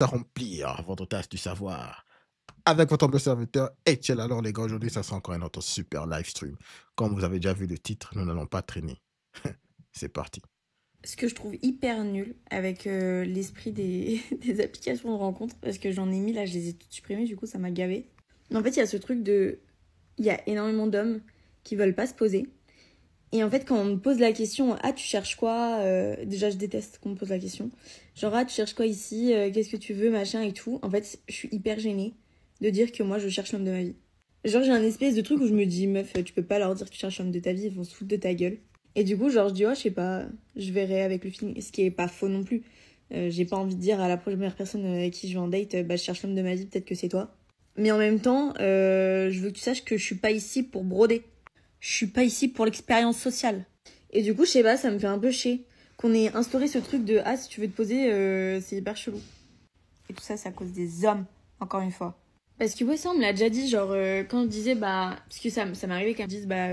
à remplir votre tasse du savoir avec votre humble serviteur Etienne. Alors les gars, aujourd'hui, ça sera encore un autre super live stream. Comme vous avez déjà vu le titre, nous n'allons pas traîner. C'est parti. Ce que je trouve hyper nul avec l'esprit des applications de rencontre, parce que j'en ai mis là, je les ai toutes supprimées, du coup ça m'a gavé. En fait, il y a ce truc de... Il y a énormément d'hommes qui veulent pas se poser. Et en fait, quand on me pose la question, ah, tu cherches quoi Déjà, je déteste qu'on me pose la question. Genre, ah, tu cherches quoi ici Qu'est-ce que tu veux, machin et tout. En fait, je suis hyper gênée de dire que moi, je cherche l'homme de ma vie. Genre, j'ai un espèce de truc où je me dis, meuf, tu peux pas leur dire que tu cherches l'homme de ta vie, ils vont se foutre de ta gueule. Et du coup, genre, je dis, oh, je sais pas, je verrai avec le feeling. Ce qui est pas faux non plus. J'ai pas envie de dire à la première personne avec qui je vais en date, bah, je cherche l'homme de ma vie, peut-être que c'est toi. Mais en même temps, je veux que tu saches que je suis pas ici pour broder. Je suis pas ici pour l'expérience sociale. Et du coup, je sais pas, ça me fait un peu chier qu'on ait instauré ce truc de ah, si tu veux te poser, c'est hyper chelou. Et tout ça, c'est à cause des hommes, encore une fois. Parce que ouais, ça, on me l'a déjà dit, genre, quand je disais, bah, parce que ça m'est arrivé qu'elles me disent, bah,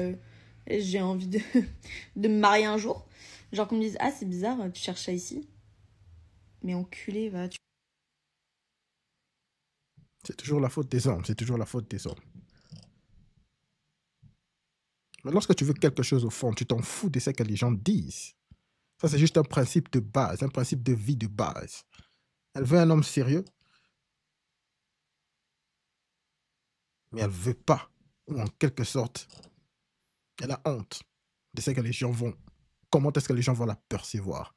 j'ai envie de me marier un jour. Genre, qu'on me dise, ah, c'est bizarre, tu cherches ça ici. Mais enculé, va, tu... C'est toujours la faute des hommes, c'est toujours la faute des hommes. Mais lorsque tu veux quelque chose au fond, tu t'en fous de ce que les gens disent. Ça, c'est juste un principe de base, un principe de vie de base. Elle veut un homme sérieux, mais elle ne veut pas, ou en quelque sorte, elle a honte de ce que les gens vont... Comment est-ce que les gens vont la percevoir?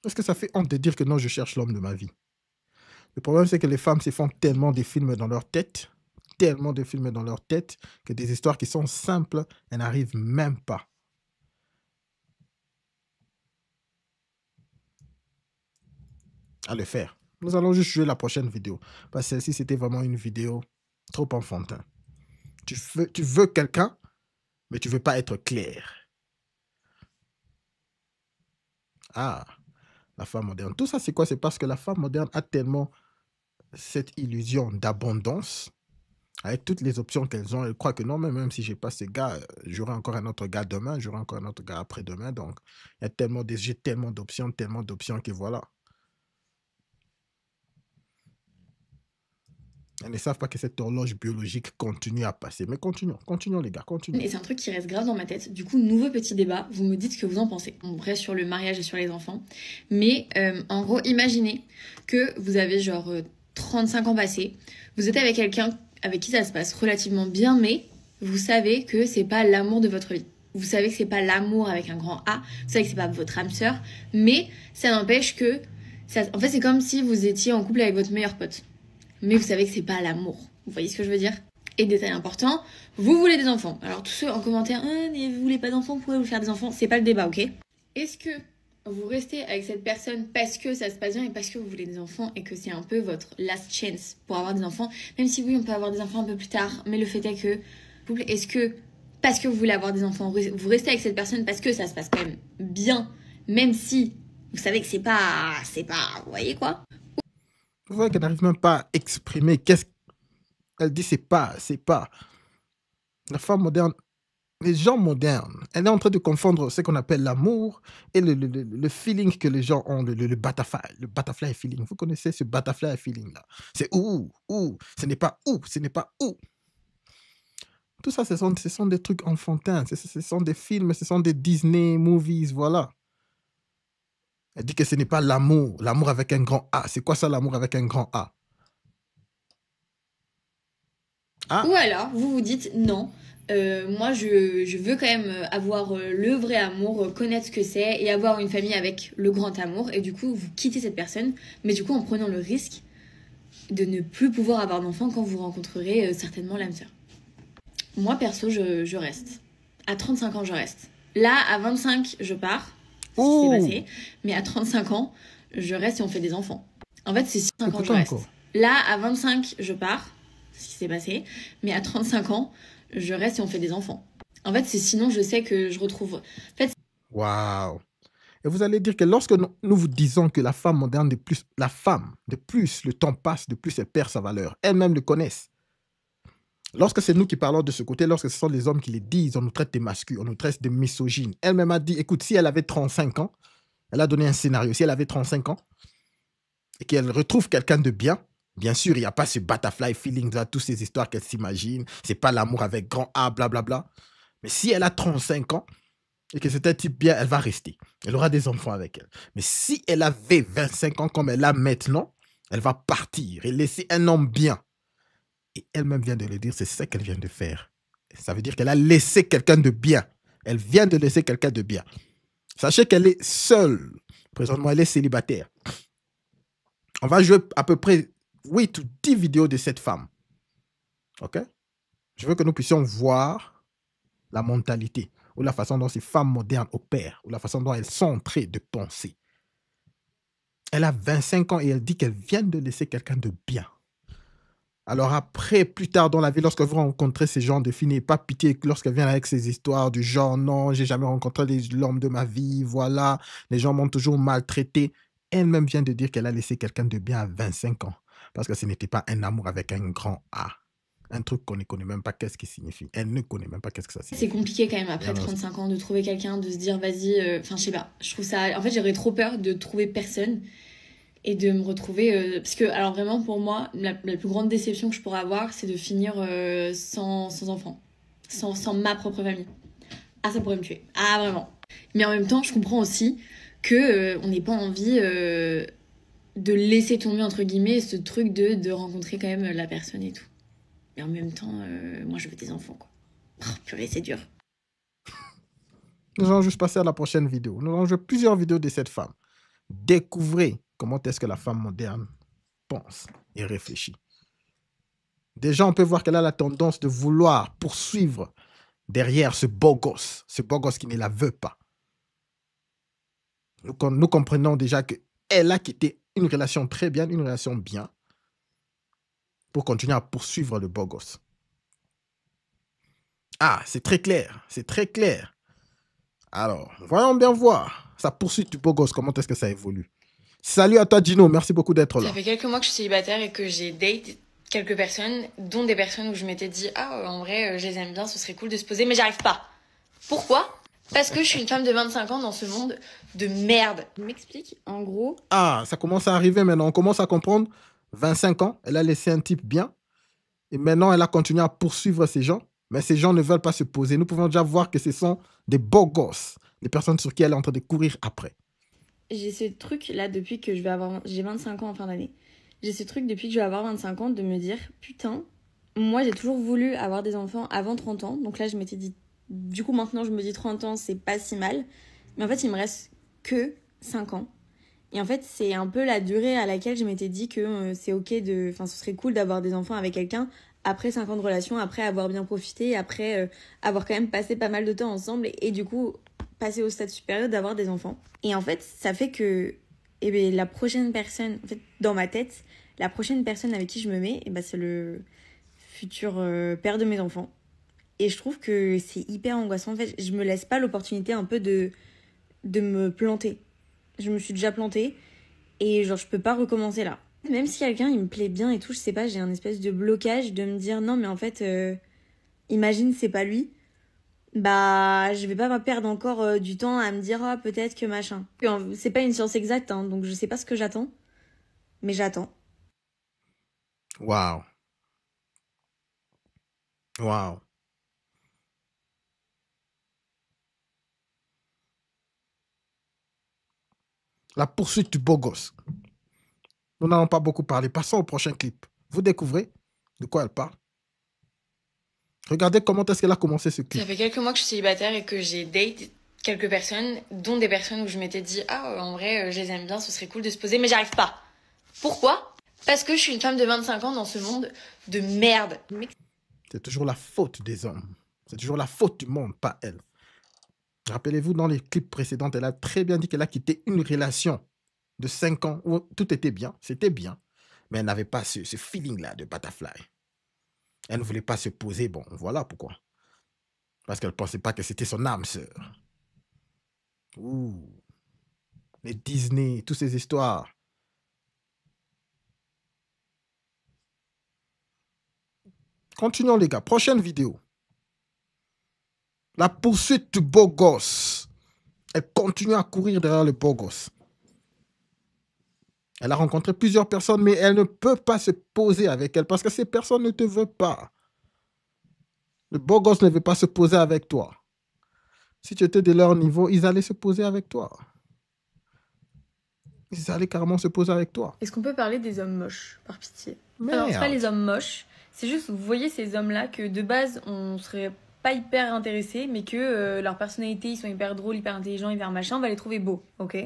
Est-ce que ça fait honte de dire que non, je cherche l'homme de ma vie? Le problème, c'est que les femmes se font tellement des films dans leur tête, que des histoires qui sont simples, elles n'arrivent même pas à le faire. Nous allons juste jouer la prochaine vidéo. Parce que celle-ci, c'était vraiment une vidéo trop enfantin. Tu veux quelqu'un, mais tu veux pas être clair. Ah, la femme moderne. Tout ça, c'est quoi? C'est parce que la femme moderne a tellement cette illusion d'abondance, avec toutes les options qu'elles ont. Elle croit que non, mais même si j'ai pas ce gars, j'aurai encore un autre gars demain, j'aurai encore un autre gars après-demain. Donc, il y a j'ai tellement d'options que voilà. Elles ne savent pas que cette horloge biologique continue à passer. Mais continuons les gars, continuons. Et c'est un truc qui reste grave dans ma tête. Du coup, nouveau petit débat, vous me dites ce que vous en pensez. On reste sur le mariage et sur les enfants. Mais en gros, imaginez que vous avez genre 35 ans passés. Vous êtes avec quelqu'un avec qui ça se passe relativement bien, mais vous savez que c'est pas l'amour de votre vie. Vous savez que c'est pas l'amour avec un grand A. Vous savez que c'est pas votre âme sœur. Mais ça n'empêche que... En fait, c'est comme si vous étiez en couple avec votre meilleur pote. Mais vous savez que c'est pas l'amour. Vous voyez ce que je veux dire? Et détail important, vous voulez des enfants. Alors tous ceux en commentaire, mais vous voulez pas d'enfants, pourquoi vous faire des enfants? C'est pas le débat, ok? Est-ce que vous restez avec cette personne parce que ça se passe bien et parce que vous voulez des enfants et que c'est un peu votre last chance pour avoir des enfants? Même si oui, on peut avoir des enfants un peu plus tard, mais le fait est que, est-ce que parce que vous voulez avoir des enfants, vous restez avec cette personne parce que ça se passe quand même bien, même si vous savez que c'est pas, vous voyez quoi? Vous voyez qu'elle n'arrive même pas à exprimer qu'est-ce qu'elle dit, c'est pas. La femme moderne, les gens modernes, elle est en train de confondre ce qu'on appelle l'amour et le feeling que les gens ont, le butterfly feeling. Vous connaissez ce butterfly feeling là? C'est ce n'est pas ce n'est pas où. Tout ça, ce sont des trucs enfantins, ce sont des films, ce sont des Disney movies, voilà. Elle dit que ce n'est pas l'amour avec un grand A. C'est quoi ça, l'amour avec un grand A? Ah. Ou alors, vous vous dites non. Moi, je veux quand même avoir le vrai amour, connaître ce que c'est et avoir une famille avec le grand amour. Et du coup, vous quittez cette personne, mais du coup, en prenant le risque de ne plus pouvoir avoir d'enfant quand vous rencontrerez certainement l'âme sœur. Moi, perso, je reste. À 35 ans, je reste. Là, à 25, je pars. C'est ce qui s'est passé. Mais à 35 ans, je reste et on fait des enfants. En fait, c'est 5 ans que je reste. Là, à 25, je pars. Ce qui s'est passé. Mais à 35 ans, je reste et on fait des enfants. En fait, c'est sinon je sais que je retrouve... En fait, waouh! Et vous allez dire que lorsque nous vous disons que la femme moderne, de plus le temps passe, de plus elle perd sa valeur. Elles-mêmes le connaissent. Lorsque c'est nous qui parlons de ce côté, lorsque ce sont les hommes qui les disent, on nous traite de masculins, on nous traite de misogynes. Elle-même a dit, écoute, si elle avait 35 ans, Elle a donné un scénario. Si elle avait 35 ans et qu'elle retrouve quelqu'un de bien sûr, il n'y a pas ce butterfly feeling, là, toutes ces histoires qu'elle s'imagine. C'est pas l'amour avec grand A, blablabla. Mais si elle a 35 ans et que c'est un type bien, elle va rester. Elle aura des enfants avec elle. Mais si elle avait 25 ans comme elle a maintenant, elle va partir et laisser un homme bien. Et elle-même vient de le dire, c'est ça qu'elle vient de faire. Ça veut dire qu'elle a laissé quelqu'un de bien. Elle vient de laisser quelqu'un de bien. Sachez qu'elle est seule. Présentement, elle est célibataire. On va jouer à peu près 8 ou 10 vidéos de cette femme. OK? Je veux que nous puissions voir la mentalité ou la façon dont ces femmes modernes opèrent ou la façon dont elles sont en train de penser. Elle a 25 ans et elle dit qu'elle vient de laisser quelqu'un de bien. Alors après, plus tard dans la vie, lorsque vous rencontrez ces gens de filles, n'ayez pas pitié lorsqu'elles viennent avec ces histoires du genre, non, j'ai jamais rencontré l'homme de ma vie, voilà, les gens m'ont toujours maltraité. Elle-même vient de dire qu'elle a laissé quelqu'un de bien à 25 ans. Parce que ce n'était pas un amour avec un grand A. Un truc qu'on ne connaît même pas qu'est-ce qu'il signifie. Elle ne connaît même pas qu'est-ce que ça signifie. C'est compliqué quand même après 35 ans de trouver quelqu'un, de se dire vas-y, enfin je sais pas, je trouve ça... En fait j'aurais trop peur de trouver personne et de me retrouver... parce que alors vraiment pour moi, la plus grande déception que je pourrais avoir, c'est de finir sans enfant, sans ma propre famille. Ah ça pourrait me tuer, ah vraiment. Mais en même temps je comprends aussi que on n'ait pas envie de laisser tomber entre guillemets ce truc de rencontrer quand même la personne et tout. Mais en même temps, moi je veux des enfants quoi. Oh, purée, c'est dur. Nous allons juste passer à la prochaine vidéo. Nous allons jouer plusieurs vidéos de cette femme. Découvrez comment est-ce que la femme moderne pense et réfléchit. Déjà, on peut voir qu'elle a la tendance de vouloir poursuivre derrière ce beau gosse qui ne la veut pas. Nous comprenons déjà qu'elle a quitté une relation très bien, une relation bien, pour continuer à poursuivre le beau gosse. Ah, c'est très clair, c'est très clair. Alors, voyons bien voir sa poursuite du beau gosse, comment est-ce que ça évolue. Salut à toi Gino, merci beaucoup d'être là. Ça fait quelques mois que je suis célibataire et que j'ai date quelques personnes, dont des personnes où je m'étais dit « Ah, en vrai, je les aime bien, ce serait cool de se poser, mais j'arrive pas. » Pourquoi ? Parce que je suis une femme de 25 ans dans ce monde de merde. Je m'explique, en gros... Ah, ça commence à arriver maintenant, on commence à comprendre. 25 ans, elle a laissé un type bien, et maintenant elle a continué à poursuivre ces gens, mais ces gens ne veulent pas se poser. Nous pouvons déjà voir que ce sont des beaux gosses, les personnes sur qui elle est en train de courir après. J'ai ce truc là depuis que je vais avoir... J'ai 25 ans en fin d'année. J'ai ce truc depuis que je vais avoir 25 ans de me dire putain, moi j'ai toujours voulu avoir des enfants avant 30 ans. Donc là je m'étais dit, du coup maintenant je me dis 30 ans c'est pas si mal. Mais en fait il me reste que 5 ans. Et en fait c'est un peu la durée à laquelle je m'étais dit que c'est ok de... Enfin ce serait cool d'avoir des enfants avec quelqu'un après 5 ans de relation, après avoir bien profité, après avoir quand même passé pas mal de temps ensemble et du coup passer au stade supérieur d'avoir des enfants. Et en fait ça fait que la prochaine personne, en fait dans ma tête, la prochaine personne avec qui je me mets, c'est le futur père de mes enfants. Et je trouve que c'est hyper angoissant. En fait, je me laisse pas l'opportunité un peu de me planter. Je me suis déjà plantée et genre je peux pas recommencer là. Même si quelqu'un il me plaît bien et tout, je sais pas, j'ai un espèce de blocage de me dire non mais en fait, imagine c'est pas lui. Bah je vais pas perdre encore du temps à me dire ah peut-être que machin. C'est pas une science exacte hein, donc je sais pas ce que j'attends. Mais j'attends. Waouh. Waouh. La poursuite du beau gosse. Nous n'en avons pas beaucoup parlé. Passons au prochain clip. Vous découvrez de quoi elle parle. Regardez comment est-ce qu'elle a commencé ce clip. Ça fait quelques mois que je suis célibataire et que j'ai date quelques personnes, dont des personnes où je m'étais dit ah en vrai je les aime bien, ce serait cool de se poser, mais j'arrive pas. Pourquoi ? Parce que je suis une femme de 25 ans dans ce monde de merde. C'est toujours la faute des hommes. C'est toujours la faute du monde, pas elle. Rappelez-vous, dans les clips précédents, elle a très bien dit qu'elle a quitté une relation de 5 ans où tout était bien, c'était bien, mais elle n'avait pas ce feeling-là de butterfly. Elle ne voulait pas se poser, bon, voilà pourquoi. Parce qu'elle ne pensait pas que c'était son âme sœur. Ouh, les Disney, toutes ces histoires. Continuons les gars, prochaine vidéo. La poursuite du beau gosse. Elle continue à courir derrière le beau gosse. Elle a rencontré plusieurs personnes, mais elle ne peut pas se poser avec elle parce que ces personnes ne te veulent pas. Le beau gosse ne veut pas se poser avec toi. Si tu étais de leur niveau, ils allaient se poser avec toi. Ils allaient carrément se poser avec toi. Est-ce qu'on peut parler des hommes moches, par pitié? Non, c'est pas les hommes moches. C'est juste, vous voyez ces hommes-là que de base, on serait pas hyper intéressés, mais que leur personnalité, ils sont hyper drôles, hyper intelligents, hyper machin, on va les trouver beaux, ok?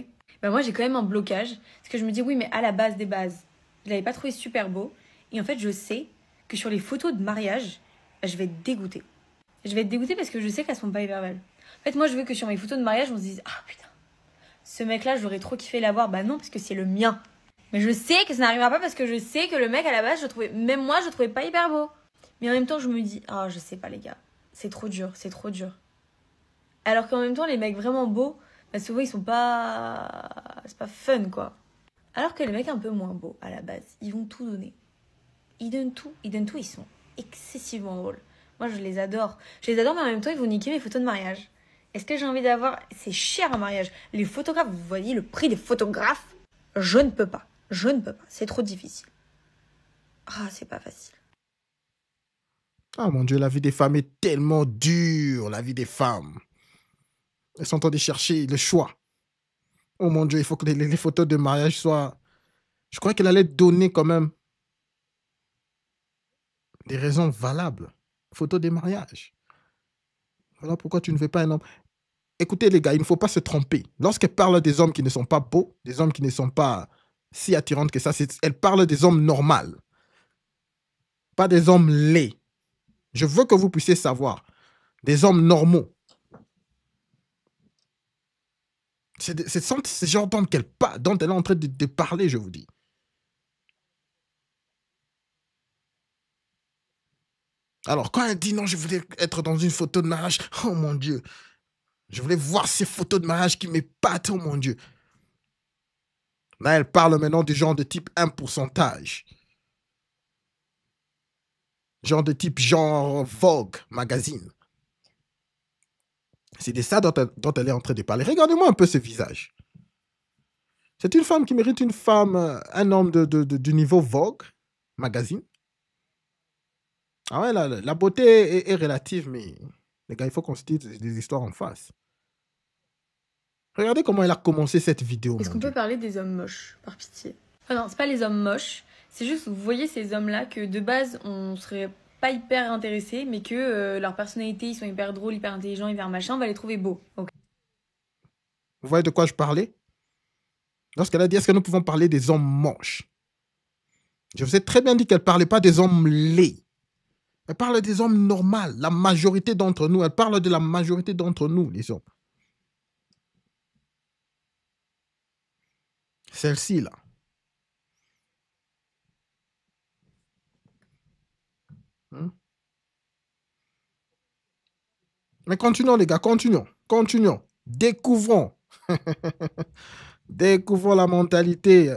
Bah moi, j'ai quand même un blocage, parce que je me dis, oui, mais à la base des bases, je l'avais pas trouvé super beau, et en fait, je sais que sur les photos de mariage, je vais être dégoûtée. Je vais être dégoûtée parce que je sais qu'elles sont pas hyper belles. En fait, moi, je veux que sur mes photos de mariage, on se dise, ah putain, ce mec-là, j'aurais trop kiffé l'avoir. Bah non, parce que c'est le mien. Mais je sais que ça n'arrivera pas parce que je sais que le mec, à la base, même moi, je le trouvais pas hyper beau. Mais en même temps, je me dis, ah, je sais pas, les gars. C'est trop dur, c'est trop dur. Alors qu'en même temps, les mecs vraiment beaux, bah souvent, ils sont pas... C'est pas fun, quoi. Alors que les mecs un peu moins beaux, à la base, ils vont tout donner. Ils donnent tout, ils sont excessivement drôles. Moi, je les adore. Je les adore, mais en même temps, ils vont niquer mes photos de mariage. Est-ce que j'ai envie d'avoir... C'est cher un mariage. Les photographes, vous voyez le prix des photographes? Je ne peux pas. Je ne peux pas. C'est trop difficile. Ah, c'est pas facile. Ah mon Dieu, la vie des femmes est tellement dure, la vie des femmes. Elles sont en train de chercher le choix. Oh mon Dieu, il faut que les photos de mariage soient... Je crois qu'elle allait donner quand même des raisons valables. Photos de mariage. Voilà pourquoi tu ne veux pas un homme. Écoutez les gars, il ne faut pas se tromper. Lorsqu'elle parle des hommes qui ne sont pas beaux, des hommes qui ne sont pas si attirants que ça, elle parle des hommes normaux. Pas des hommes laids. Je veux que vous puissiez savoir. Des hommes normaux. C'est ce genre d'homme dont elle est en train de parler, je vous dis. Alors, quand elle dit non, je voulais être dans une photo de mariage, oh mon Dieu. Je voulais voir ces photos de mariage qui m'épatent, oh mon Dieu. Là, elle parle maintenant du genre de type 1%. Genre de type genre Vogue magazine. C'est de ça dont elle est en train de parler. Regardez-moi un peu ce visage. C'est une femme qui mérite une femme, un homme du niveau Vogue magazine. Ah ouais, la beauté est relative, mais les gars, il faut qu'on se dise des histoires en face. Regardez comment elle a commencé cette vidéo. Est-ce qu'on peut parler des hommes moches, par pitié? Non, c'est pas les hommes moches. C'est juste, vous voyez ces hommes-là que de base, on serait pas hyper intéressés, mais que leur personnalité, ils sont hyper drôles, hyper intelligents, hyper machin, on va les trouver beaux. Okay. Vous voyez de quoi je parlais? Lorsqu'elle a dit, est-ce que nous pouvons parler des hommes moches? Je vous ai très bien dit qu'elle ne parlait pas des hommes laids. Elle parle des hommes normaux, la majorité d'entre nous. Elle parle de la majorité d'entre nous, les hommes. Celle-ci, là. Mais continuons, les gars, continuons. Découvrons. Découvrons la mentalité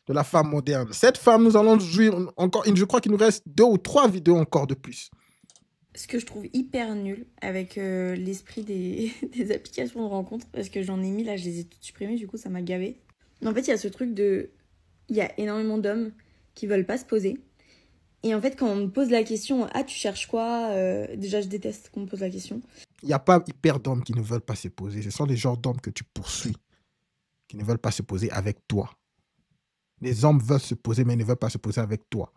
de la femme moderne. Cette femme, nous allons jouir encore. Je crois qu'il nous reste 2 ou 3 vidéos encore de plus. Ce que je trouve hyper nul avec l'esprit des applications de rencontre, parce que j'en ai mis là, je les ai toutes supprimées, du coup ça m'a gavé. En fait, il y a ce truc de... Il y a énormément d'hommes qui veulent pas se poser. Et en fait, quand on me pose la question, ah, tu cherches quoi? Déjà, je déteste qu'on me pose la question. Il n'y a pas hyper d'hommes qui ne veulent pas se poser. Ce sont les genres d'hommes que tu poursuis, qui ne veulent pas se poser avec toi. Les hommes veulent se poser, mais ils ne veulent pas se poser avec toi.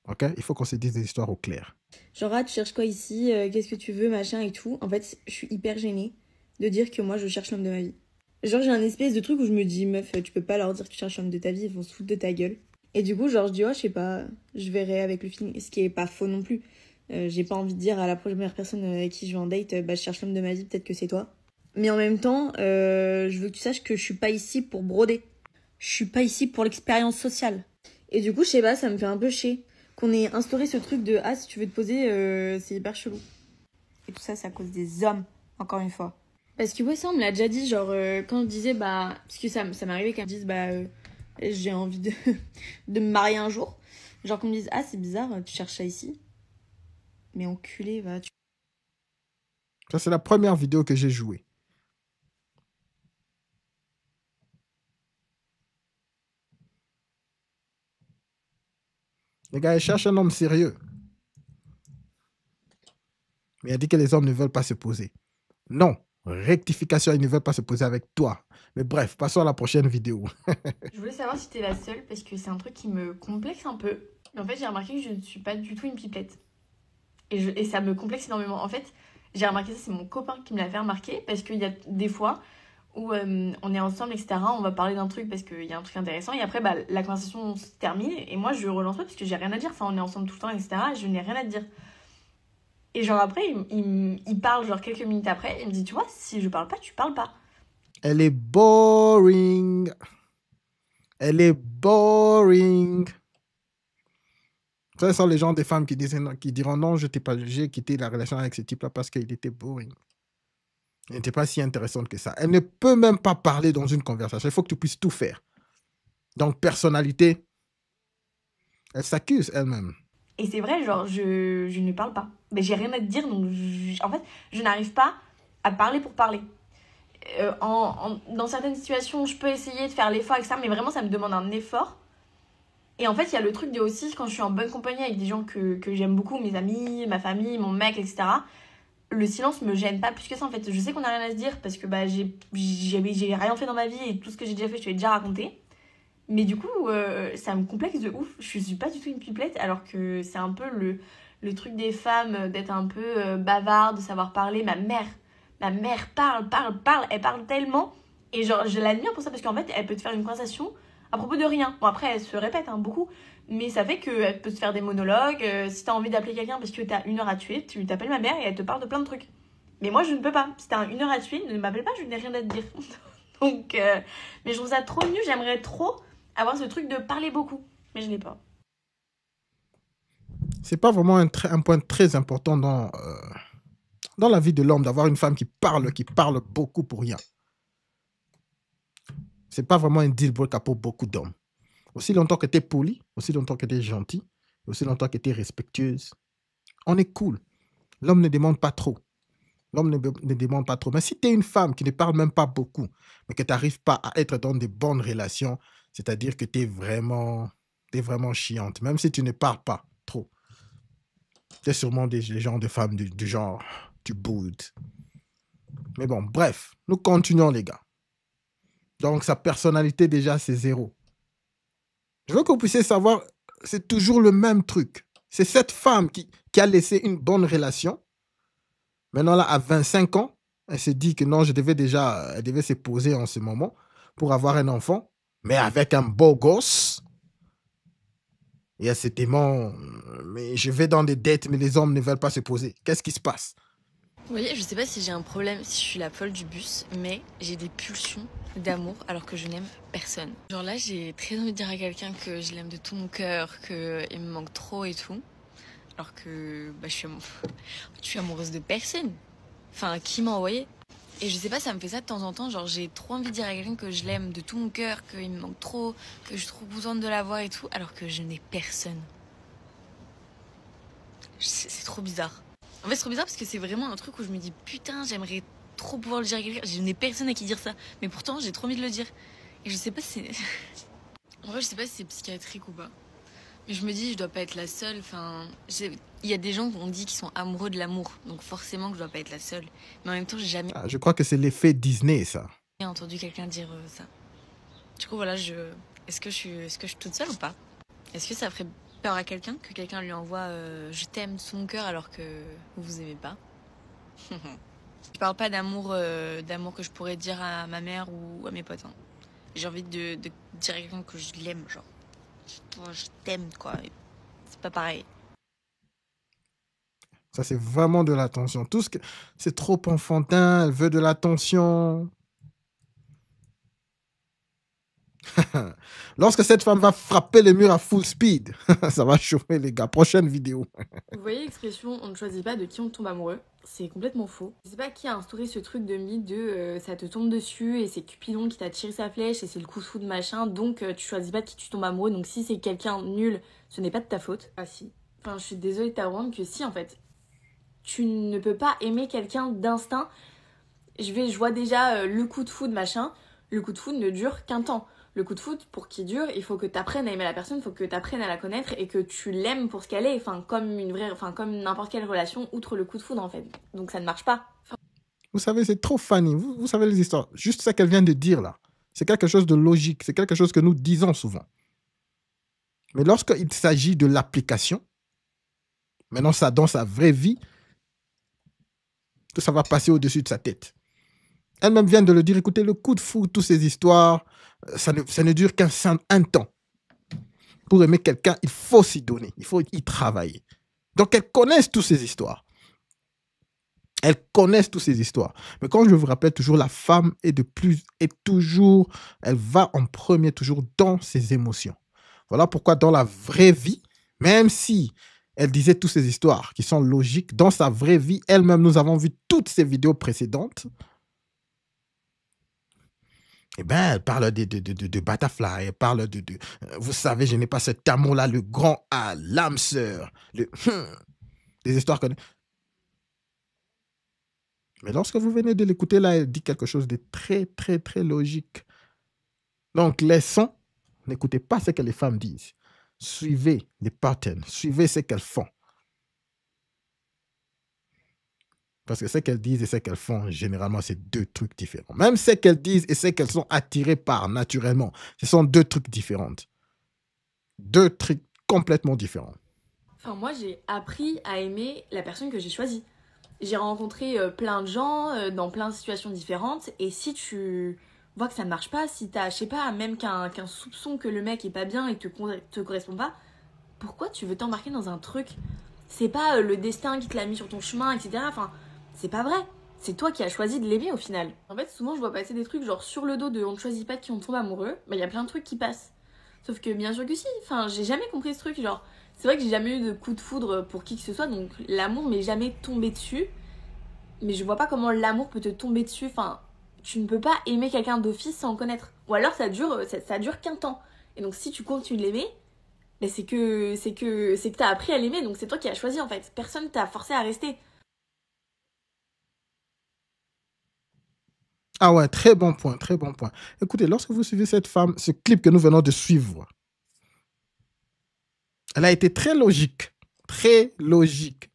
Ok? Il faut qu'on se dise des histoires au clair. Genre, ah, tu cherches quoi ici? Qu'est-ce que tu veux, machin et tout. En fait, je suis hyper gênée de dire que moi, je cherche l'homme de ma vie. Genre, j'ai un espèce de truc où je me dis, meuf, tu peux pas leur dire que tu cherches l'homme de ta vie, ils vont se foutre de ta gueule. Et du coup, genre, je dis, oh, je sais pas, je verrai avec le feeling. Ce qui est pas faux non plus. J'ai pas envie de dire à la première personne avec qui je vais en date, bah, je cherche l'homme de ma vie, peut-être que c'est toi. Mais en même temps, je veux que tu saches que je suis pas ici pour broder. Je suis pas ici pour l'expérience sociale. Et du coup, je sais pas, ça me fait un peu chier qu'on ait instauré ce truc de, ah, si tu veux te poser, c'est hyper chelou. Et tout ça, c'est à cause des hommes, encore une fois. Parce que ouais, ça, on me l'a déjà dit, genre, quand je disais, bah... Parce que ça m'est arrivé qu'elle me dise, bah, j'ai envie de me marier un jour. Genre qu'on me dise, ah, c'est bizarre, tu cherches ça ici. Mais enculé, va. Ça, c'est la première vidéo que j'ai jouée. Les gars, ils cherchent un homme sérieux. Mais il a dit que les hommes ne veulent pas se poser. Non, rectification, ils ne veulent pas se poser avec toi. Mais bref, passons à la prochaine vidéo. Je voulais savoir si t'es la seule parce que c'est un truc qui me complexe un peu. Mais en fait, j'ai remarqué que je ne suis pas du tout une pipelette. Et ça me complexe énormément. En fait, j'ai remarqué ça, c'est mon copain qui me l'a fait remarquer parce qu'il y a des fois où on est ensemble, etc. On va parler d'un truc parce qu'il y a un truc intéressant et après, bah, la conversation se termine et moi, je relance pas parce que j'ai rien à dire. Enfin, on est ensemble tout le temps, etc. Et je n'ai rien à dire. Et genre après, il parle genre quelques minutes après, il me dit, tu vois, si je parle pas, tu parles pas. Elle est boring. Elle est boring. Ce sont les gens des femmes qui diront non, j'ai quitté la relation avec ce type-là parce qu'il était boring. Il n'était pas si intéressante que ça. Elle ne peut même pas parler dans une conversation. Il faut que tu puisses tout faire. Donc, personnalité, elle s'accuse elle-même. Et c'est vrai, genre, je ne parle pas. Mais j'ai rien à te dire, donc en fait, je n'arrive pas à parler pour parler. Dans certaines situations, je peux essayer de faire l'effort avec ça, mais vraiment, ça me demande un effort. Et en fait, il y a le truc de aussi, quand je suis en bonne compagnie avec des gens que j'aime beaucoup, mes amis, ma famille, mon mec, etc., le silence me gêne pas plus que ça, en fait. Je sais qu'on n'a rien à se dire, parce que bah, j'ai rien fait dans ma vie, et tout ce que j'ai déjà fait, je te l'ai déjà raconté. Mais du coup, ça me complexe de ouf. Je suis pas du tout une pipelette, alors que c'est un peu le truc des femmes d'être un peu bavarde, de savoir parler. Ma mère parle, elle parle tellement. Et genre, je l'admire pour ça, parce qu'en fait, elle peut te faire une conversation à propos de rien. Bon, après, elle se répète beaucoup, mais ça fait qu'elle peut te faire des monologues. Si t'as envie d'appeler quelqu'un parce que t'as 1 heure à tuer, tu t'appelles ma mère et elle te parle de plein de trucs. Mais moi, je ne peux pas. Si t'as 1 heure à tuer, ne m'appelle pas, je n'ai rien à te dire. Donc, mais je trouve ça trop nul, j'aimerais trop avoir ce truc de parler beaucoup, mais je l'ai pas. C'est pas vraiment un point très important dans la vie de l'homme d'avoir une femme qui parle beaucoup pour rien. C'est pas vraiment un deal breaker pour beaucoup d'hommes. Aussi longtemps que tu es poli, aussi longtemps que tu es gentil, aussi longtemps que tu es respectueuse, on est cool. L'homme ne demande pas trop. L'homme ne demande pas trop. Mais si tu es une femme qui ne parle même pas beaucoup, mais que tu n'arrives pas à être dans de bonnes relations, c'est-à-dire que tu es vraiment chiante, même si tu ne parles pas trop. Tu es sûrement des genres de femmes du genre, tu boudes. Mais bon, bref, nous continuons les gars. Donc sa personnalité déjà, c'est 0. Je veux que vous puissiez savoir, c'est toujours le même truc. C'est cette femme qui a laissé une bonne relation. Maintenant, là, à 25 ans, elle se dit que non, elle devait se poser en ce moment pour avoir un enfant, mais avec un beau gosse. Et elle se demande, mais je vais dans des dates, mais les hommes ne veulent pas se poser. Qu'est-ce qui se passe? Vous voyez, je sais pas si j'ai un problème, si je suis la folle du bus, mais j'ai des pulsions d'amour alors que je n'aime personne. Genre là, j'ai très envie de dire à quelqu'un que je l'aime de tout mon cœur, qu'il me manque trop et tout. Alors que bah, je suis amoureuse de personne. Enfin, qui m'a envoyé? Et je sais pas, ça me fait ça de temps en temps. Genre, j'ai trop envie de dire à quelqu'un que je l'aime de tout mon cœur, qu'il me manque trop, que j'ai trop besoin de la voir et tout, alors que je n'ai personne. C'est trop bizarre. En fait, c'est trop bizarre parce que c'est vraiment un truc où je me dis putain, j'aimerais trop pouvoir le dire à quelqu'un. Je n'ai personne à qui dire ça. Mais pourtant, j'ai trop envie de le dire. Et je sais pas si c'est. En vrai, je sais pas si c'est psychiatrique ou pas. Mais je me dis, je dois pas être la seule. Enfin, il y a des gens qu'on dit qui sont amoureux de l'amour. Donc forcément que je dois pas être la seule. Mais en même temps, j'ai jamais Je crois que c'est l'effet Disney, ça. entendu quelqu'un dire ça. Du coup, voilà, est-ce que je suis toute seule ou pas? Est-ce que ça ferait peur à quelqu'un que quelqu'un lui envoie je t'aime sous mon cœur alors que vous aimez pas? Je parle pas d'amour que je pourrais dire à ma mère ou à mes potes. Hein. J'ai envie de dire à quelqu'un que je l'aime, genre. Oh, je t'aime, quoi. C'est pas pareil. Ça, c'est vraiment de l'attention. C'est trop enfantin, elle veut de l'attention. Lorsque cette femme va frapper le mur à full speed, ça va chauffer les gars. Prochaine vidéo. Vous voyez l'expression on ne choisit pas de qui on tombe amoureux? C'est complètement faux. Je sais pas qui a instauré ce truc de mythe de ça te tombe dessus et c'est Cupidon qui t'a tiré sa flèche et c'est le coup de foudre machin, donc tu choisis pas de qui tu tombes amoureux, donc si c'est quelqu'un nul, ce n'est pas de ta faute. Ah si. Enfin, je suis désolée de t'apprendre que si en fait. tu ne peux pas aimer quelqu'un d'instinct. Je vois déjà le coup de foudre, machin. Le coup de foudre ne dure qu'un temps. Le coup de foudre, pour qu'il dure, il faut que tu apprennes à aimer la personne, il faut que tu apprennes à la connaître et que tu l'aimes pour ce qu'elle est. Enfin, comme n'importe quelle relation, outre le coup de foudre, en fait. Donc ça ne marche pas. Vous savez, c'est trop funny. Vous savez les histoires. Juste ça qu'elle vient de dire là. C'est quelque chose de logique. C'est quelque chose que nous disons souvent. Mais lorsqu'il s'agit de l'application, maintenant, ça, dans sa vraie vie, tout ça va passer au-dessus de sa tête. Elle-même vient de le dire. Écoutez, le coup de foudre, toutes ces histoires, ça ne dure un temps. Pour aimer quelqu'un, il faut s'y donner. Il faut y travailler. Donc, elles connaissent toutes ces histoires. Elles connaissent toutes ces histoires. Mais comme je vous rappelle toujours, la femme est toujours, elle va en premier toujours dans ses émotions. Voilà pourquoi dans la vraie vie, même si elle disait toutes ces histoires qui sont logiques, dans sa vraie vie, elle-même, nous avons vu toutes ces vidéos précédentes. Eh bien, elle parle de butterfly, elle parle vous savez, je n'ai pas cet amour-là, le grand A, l'âme sœur, des histoires que... Mais lorsque vous venez de l'écouter, là, elle dit quelque chose de très, très, très logique. Donc, laissons, n'écoutez pas ce que les femmes disent. Suivez les patterns, suivez ce qu'elles font. Parce que ce qu'elles disent et ce qu'elles font, généralement, c'est deux trucs différents. Même ce qu'elles disent et ce qu'elles sont attirées par naturellement, ce sont deux trucs différents. Deux trucs complètement différents. Enfin, moi, j'ai appris à aimer la personne que j'ai choisie. J'ai rencontré plein de gens dans plein de situations différentes. Et si tu vois que ça ne marche pas, si t'as, je sais pas, même qu'un soupçon que le mec est pas bien et te correspond pas, pourquoi tu veux t'embarquer dans un truc? C'est pas le destin qui te l'a mis sur ton chemin, etc. Enfin, c'est pas vrai. C'est toi qui as choisi de l'aimer au final. En fait, souvent, je vois passer des trucs genre sur le dos de on ne choisit pas qui on tombe amoureux. Bah, il y a plein de trucs qui passent. Sauf que bien sûr que si. Enfin, j'ai jamais compris ce truc. Genre, c'est vrai que j'ai jamais eu de coup de foudre pour qui que ce soit. Donc, l'amour m'est jamais tombé dessus. Mais je vois pas comment l'amour peut te tomber dessus. Enfin, tu ne peux pas aimer quelqu'un d'office sans le connaître. Ou alors, ça dure qu'un temps. Et donc, si tu continues de l'aimer, mais c'est que t'as appris à l'aimer, donc c'est toi qui as choisi en fait. Personne t'a forcé à rester. Ah ouais, très bon point, très bon point. Écoutez, lorsque vous suivez cette femme, ce clip que nous venons de suivre, elle a été très logique. Très logique.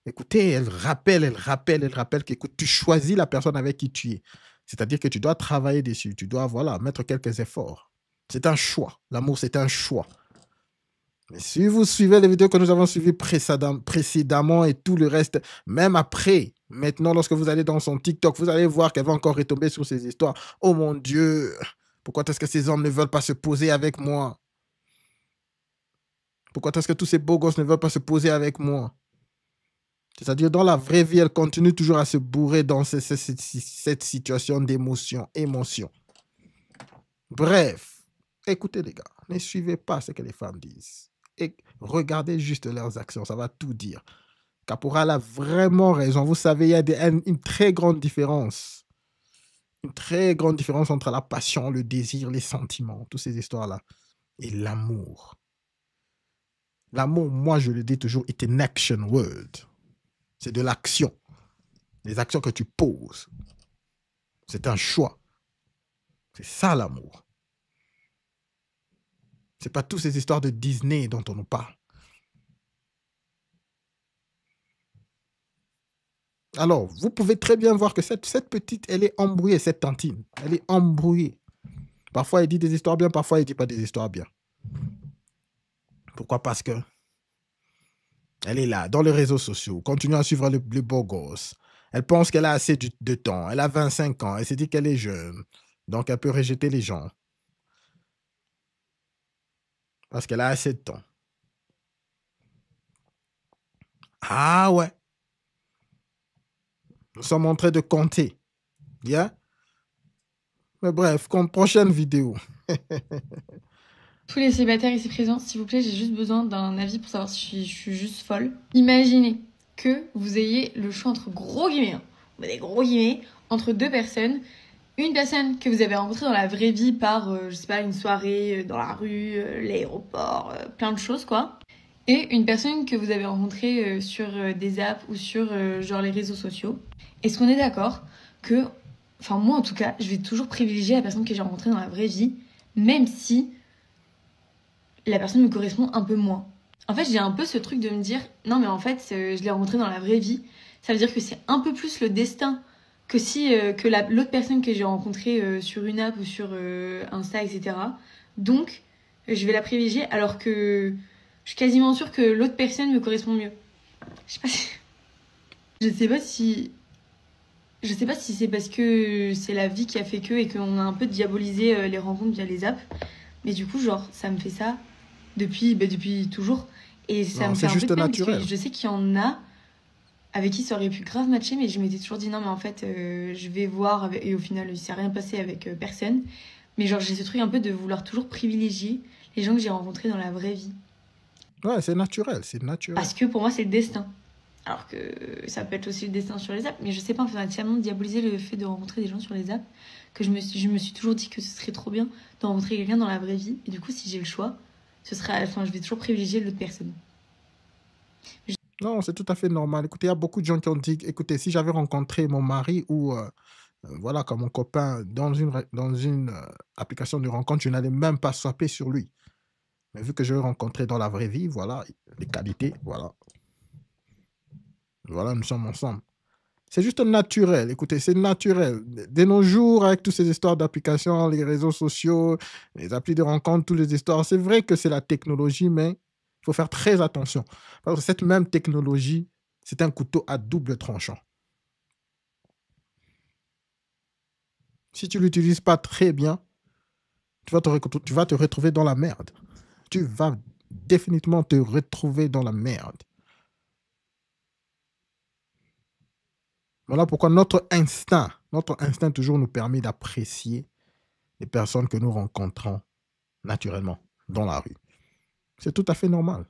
Écoutez, elle rappelle qu'écoute, tu choisis la personne avec qui tu es. C'est-à-dire que tu dois travailler dessus, tu dois, voilà, mettre quelques efforts. C'est un choix. L'amour, c'est un choix. Mais si vous suivez les vidéos que nous avons suivies précédemment et tout le reste, même après, maintenant, lorsque vous allez dans son TikTok, vous allez voir qu'elle va encore retomber sur ces histoires. Oh mon Dieu, pourquoi est-ce que ces hommes ne veulent pas se poser avec moi? Pourquoi est-ce que tous ces beaux gosses ne veulent pas se poser avec moi? C'est-à-dire, dans la vraie vie, elle continue toujours à se bourrer dans cette situation d'émotion, émotion. Bref, écoutez les gars, ne suivez pas ce que les femmes disent. Et regardez juste leurs actions, ça va tout dire. Caporal a vraiment raison. Vous savez, il y a une très grande différence. Une très grande différence entre la passion, le désir, les sentiments, toutes ces histoires-là, et l'amour. L'amour, moi, je le dis toujours, est an action word. C'est de l'action. Les actions que tu poses. C'est un choix. C'est ça l'amour. C'est pas toutes ces histoires de Disney dont on nous parle. Alors, vous pouvez très bien voir que cette petite, elle est embrouillée, cette tantine. Elle est embrouillée. Parfois, elle dit des histoires bien, parfois, elle dit pas des histoires bien. Pourquoi? Parce que elle est là, dans les réseaux sociaux, continue à suivre le beau gosse. Elle pense qu'elle a assez de temps. Elle a 25 ans. Elle s'est dit qu'elle est jeune. Donc, elle peut rejeter les gens. Parce qu'elle a assez de temps. Ah ouais. Nous sommes en train de compter. Yeah? Mais bref, comme prochaine vidéo. Tous les célibataires ici présents, s'il vous plaît, j'ai juste besoin d'un avis pour savoir si je suis juste folle. Imaginez que vous ayez le choix entre gros guillemets, des gros guillemets, entre deux personnes. Une personne que vous avez rencontrée dans la vraie vie par, je sais pas, une soirée, dans la rue, l'aéroport, plein de choses quoi. Et une personne que vous avez rencontrée sur des apps ou sur genre les réseaux sociaux. Est-ce qu'on est d'accord que, enfin moi en tout cas, je vais toujours privilégier la personne que j'ai rencontrée dans la vraie vie, même si la personne me correspond un peu moins. En fait, j'ai un peu ce truc de me dire, non mais en fait, je l'ai rencontrée dans la vraie vie. Ça veut dire que c'est un peu plus le destin que si que l'autre personne que j'ai rencontrée sur une app ou sur Insta, etc. Donc, je vais la privilégier alors que je suis quasiment sûre que l'autre personne me correspond mieux. Je sais pas si... Je sais pas si... Je sais pas si c'est parce que c'est la vie qui a fait que et qu'on a un peu diabolisé les rencontres via les apps. Mais du coup, genre, ça me fait ça depuis toujours. Et ça Non, me fait c'est un peu juste de peine parce que naturel. je sais qu'il y en a avec qui ça aurait pu grave matcher, mais je m'étais toujours dit non, mais en fait, je vais voir. Et au final, il s'est rien passé avec personne. Mais genre, j'ai ce truc un peu de vouloir toujours privilégier les gens que j'ai rencontrés dans la vraie vie. Ouais, c'est naturel, c'est naturel. Parce que pour moi, c'est le destin. Alors que ça peut être aussi le destin sur les apps. Mais je sais pas, en fait, on a tellement diabolisé le fait de rencontrer des gens sur les apps que je me suis toujours dit que ce serait trop bien de rencontrer quelqu'un dans la vraie vie. Et du coup, si j'ai le choix, enfin, je vais toujours privilégier l'autre personne. Non, c'est tout à fait normal. Écoutez, il y a beaucoup de gens qui ont dit, écoutez, si j'avais rencontré mon mari ou voilà, comme mon copain dans une application de rencontre, je n'allais même pas swapper sur lui. Mais vu que je l'ai rencontré dans la vraie vie, voilà, les qualités, voilà, voilà, nous sommes ensemble. C'est juste naturel, écoutez, c'est naturel. De nos jours, avec toutes ces histoires d'applications, les réseaux sociaux, les applis de rencontre, toutes les histoires, c'est vrai que c'est la technologie, mais il faut faire très attention. Parce que cette même technologie, c'est un couteau à double tranchant. Si tu ne l'utilises pas très bien, tu vas te retrouver dans la merde. Tu vas définitivement te retrouver dans la merde. Voilà pourquoi notre instinct toujours nous permet d'apprécier les personnes que nous rencontrons naturellement dans la rue. C'est tout à fait normal.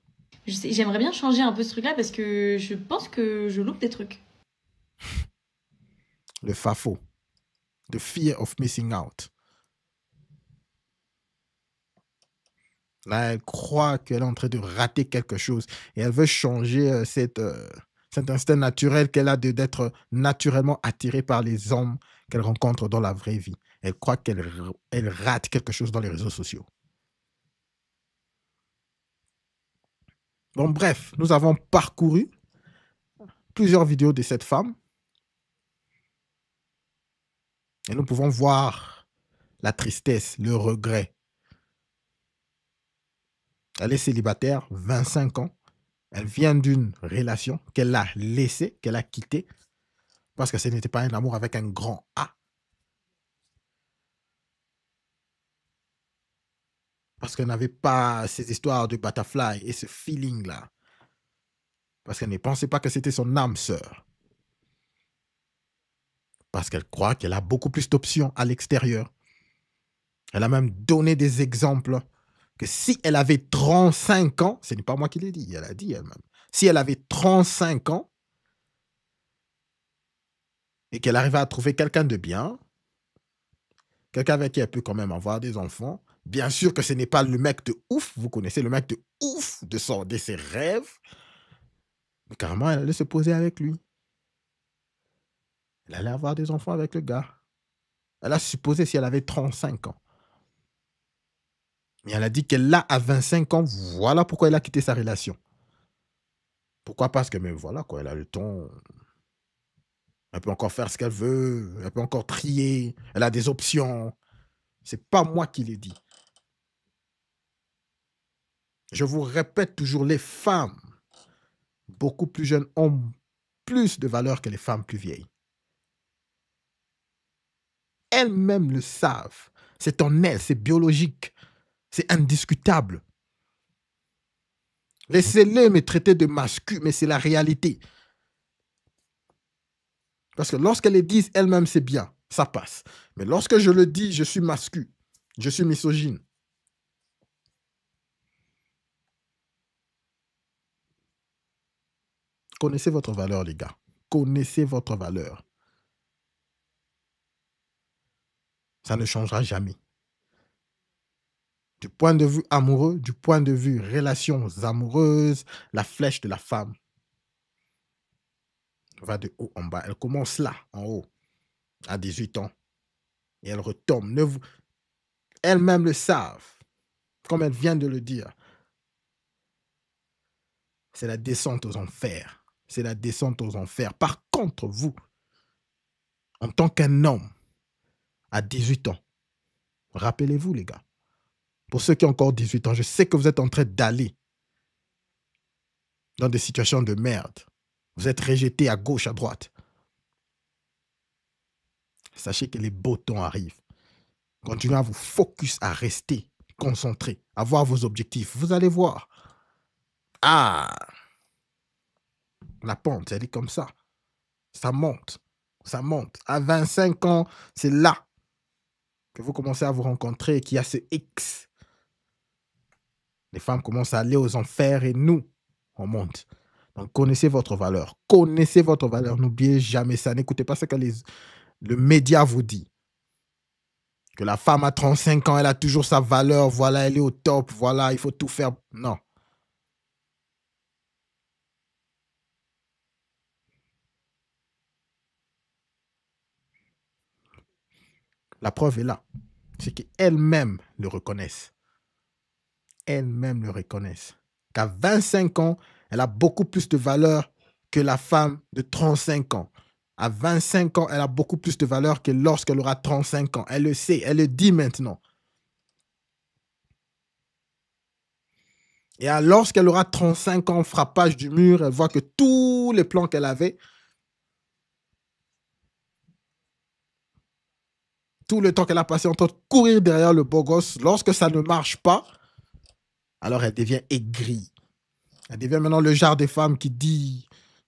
J'aimerais bien changer un peu ce truc-là parce que je pense que je loupe des trucs. Le FAFO, the fear of missing out. Là, elle croit qu'elle est en train de rater quelque chose et elle veut changer cet instinct naturel qu'elle a d'être naturellement attirée par les hommes qu'elle rencontre dans la vraie vie. Elle croit elle rate quelque chose dans les réseaux sociaux. Bon, bref, nous avons parcouru plusieurs vidéos de cette femme et nous pouvons voir la tristesse, le regret. Elle est célibataire, 25 ans. Elle vient d'une relation qu'elle a laissée, qu'elle a quittée, parce que ce n'était pas un amour avec un grand A. Parce qu'elle n'avait pas ces histoires de butterfly et ce feeling-là. Parce qu'elle ne pensait pas que c'était son âme sœur. Parce qu'elle croit qu'elle a beaucoup plus d'options à l'extérieur. Elle a même donné des exemples que si elle avait 35 ans, ce n'est pas moi qui l'ai dit, elle a dit elle-même. Si elle avait 35 ans et qu'elle arrivait à trouver quelqu'un de bien, quelqu'un avec qui elle peut quand même avoir des enfants, bien sûr que ce n'est pas le mec de ouf, vous connaissez le mec de ouf de ses rêves, mais carrément elle allait se poser avec lui. Elle allait avoir des enfants avec le gars. Elle a supposé si elle avait 35 ans. Mais elle a dit qu'elle l'a à 25 ans, voilà pourquoi elle a quitté sa relation. Pourquoi? Parce que, mais voilà, quoi, elle a le temps. Elle peut encore faire ce qu'elle veut, elle peut encore trier, elle a des options. C'est pas moi qui l'ai dit. Je vous répète toujours, les femmes beaucoup plus jeunes ont plus de valeur que les femmes plus vieilles. Elles-mêmes le savent. C'est en elles, c'est biologique, c'est indiscutable. Laissez-les me traiter de mascu, mais c'est la réalité. Parce que lorsqu'elles le disent elles-mêmes, c'est bien, ça passe. Mais lorsque je le dis, je suis mascu, je suis misogyne. Connaissez votre valeur, les gars. Connaissez votre valeur. Ça ne changera jamais. Du point de vue amoureux, du point de vue relations amoureuses, la flèche de la femme va de haut en bas. Elle commence là, en haut, à 18 ans, et elle retombe. Elles-mêmes le savent, comme elle vient de le dire. C'est la descente aux enfers. C'est la descente aux enfers. Par contre, vous, en tant qu'un homme, à 18 ans, rappelez-vous, les gars, pour ceux qui ont encore 18 ans, je sais que vous êtes en train d'aller dans des situations de merde. Vous êtes rejetés à gauche, à droite. Sachez que les beaux temps arrivent. Continuez à vous focus, à rester concentré, à voir vos objectifs. Vous allez voir. Ah, la pente, elle est comme ça. Ça monte. Ça monte. À 25 ans, c'est là que vous commencez à vous rencontrer et qu'il y a ce X. Les femmes commencent à aller aux enfers et nous, on monte. Donc, connaissez votre valeur. Connaissez votre valeur. N'oubliez jamais ça. N'écoutez pas ce que le média vous dit. Que la femme à 35 ans, elle a toujours sa valeur. Voilà, elle est au top. Voilà, il faut tout faire. Non. La preuve est là. C'est qu'elles-mêmes le reconnaissent. Elles-mêmes le reconnaissent. Qu'à 25 ans, elle a beaucoup plus de valeur que la femme de 35 ans. À 25 ans, elle a beaucoup plus de valeur que lorsqu'elle aura 35 ans. Elle le sait, elle le dit maintenant. Et lorsqu'elle aura 35 ans, frappage du mur, elle voit que tous les plans qu'elle avait, tout le temps qu'elle a passé en train de courir derrière le beau gosse, lorsque ça ne marche pas, alors elle devient aigrie. Elle devient maintenant le genre de femme qui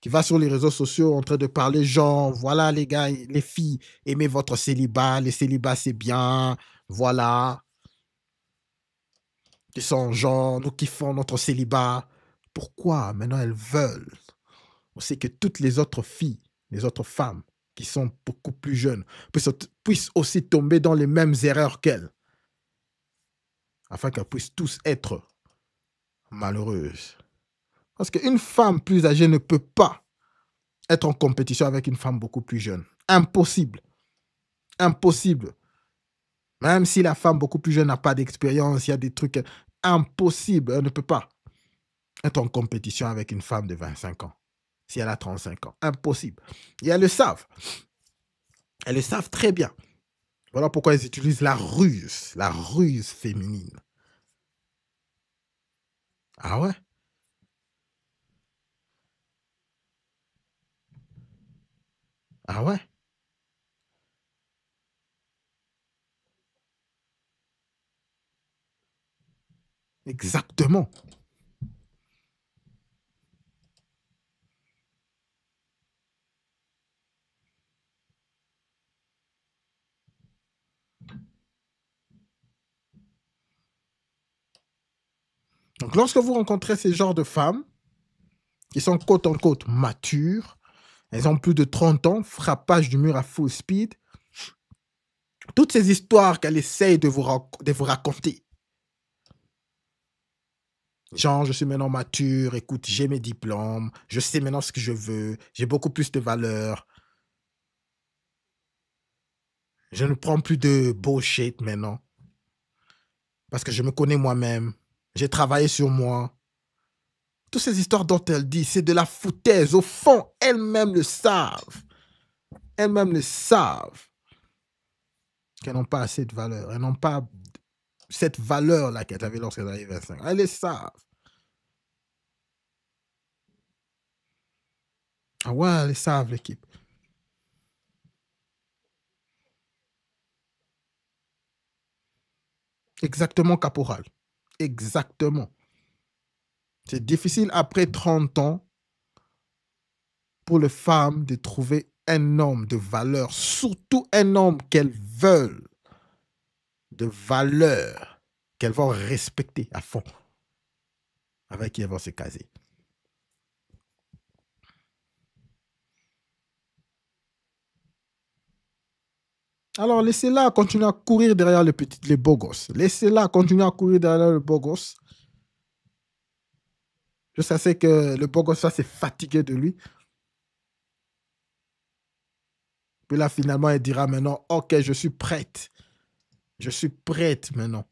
va sur les réseaux sociaux en train de parler genre, voilà les gars, les filles, aimez votre célibat, les célibats c'est bien, voilà. Qui sont genre, nous kiffons notre célibat. Pourquoi maintenant elles veulent? On sait que toutes les autres filles, les autres femmes qui sont beaucoup plus jeunes, puissent aussi tomber dans les mêmes erreurs qu'elles, afin qu'elles puissent tous être malheureuses. Parce qu'une femme plus âgée ne peut pas être en compétition avec une femme beaucoup plus jeune. Impossible. Impossible. Même si la femme beaucoup plus jeune n'a pas d'expérience, il y a des trucs impossibles. Elle ne peut pas être en compétition avec une femme de 25 ans. Si elle a 35 ans. Impossible. Et elles le savent. Elles le savent très bien. Voilà pourquoi elles utilisent la ruse féminine. Ah ouais? Ah ouais? Exactement. Donc, lorsque vous rencontrez ces genres de femmes qui sont côte-en-côte matures, elles ont plus de 30 ans, frappage du mur à full speed, toutes ces histoires qu'elles essayent de vous raconter. Genre, je suis maintenant mature, écoute, j'ai mes diplômes, je sais maintenant ce que je veux, j'ai beaucoup plus de valeur. Je ne prends plus de bullshit maintenant parce que je me connais moi-même. J'ai travaillé sur moi. Toutes ces histoires dont elle dit, c'est de la foutaise. Au fond, elles-mêmes le savent. Elles-mêmes le savent qu'elles n'ont pas assez de valeur. Elles n'ont pas cette valeur-là qu'elles avaient lorsqu'elles avaient 25 ans. Elles le savent. Ah ouais, elles le savent, l'équipe. Exactement, caporal. Exactement. C'est difficile après 30 ans pour les femmes de trouver un homme de valeur, surtout un homme qu'elles veulent, de valeur, qu'elles vont respecter à fond, avec qui elles vont se caser. Alors, laissez-la continuer à courir derrière les beaux gosses. Laissez-la continuer à courir derrière le beau gosse. Je sais que le beau gosse, ça, c'est fatigué de lui. Puis là, finalement, elle dira maintenant, OK, je suis prête. Je suis prête maintenant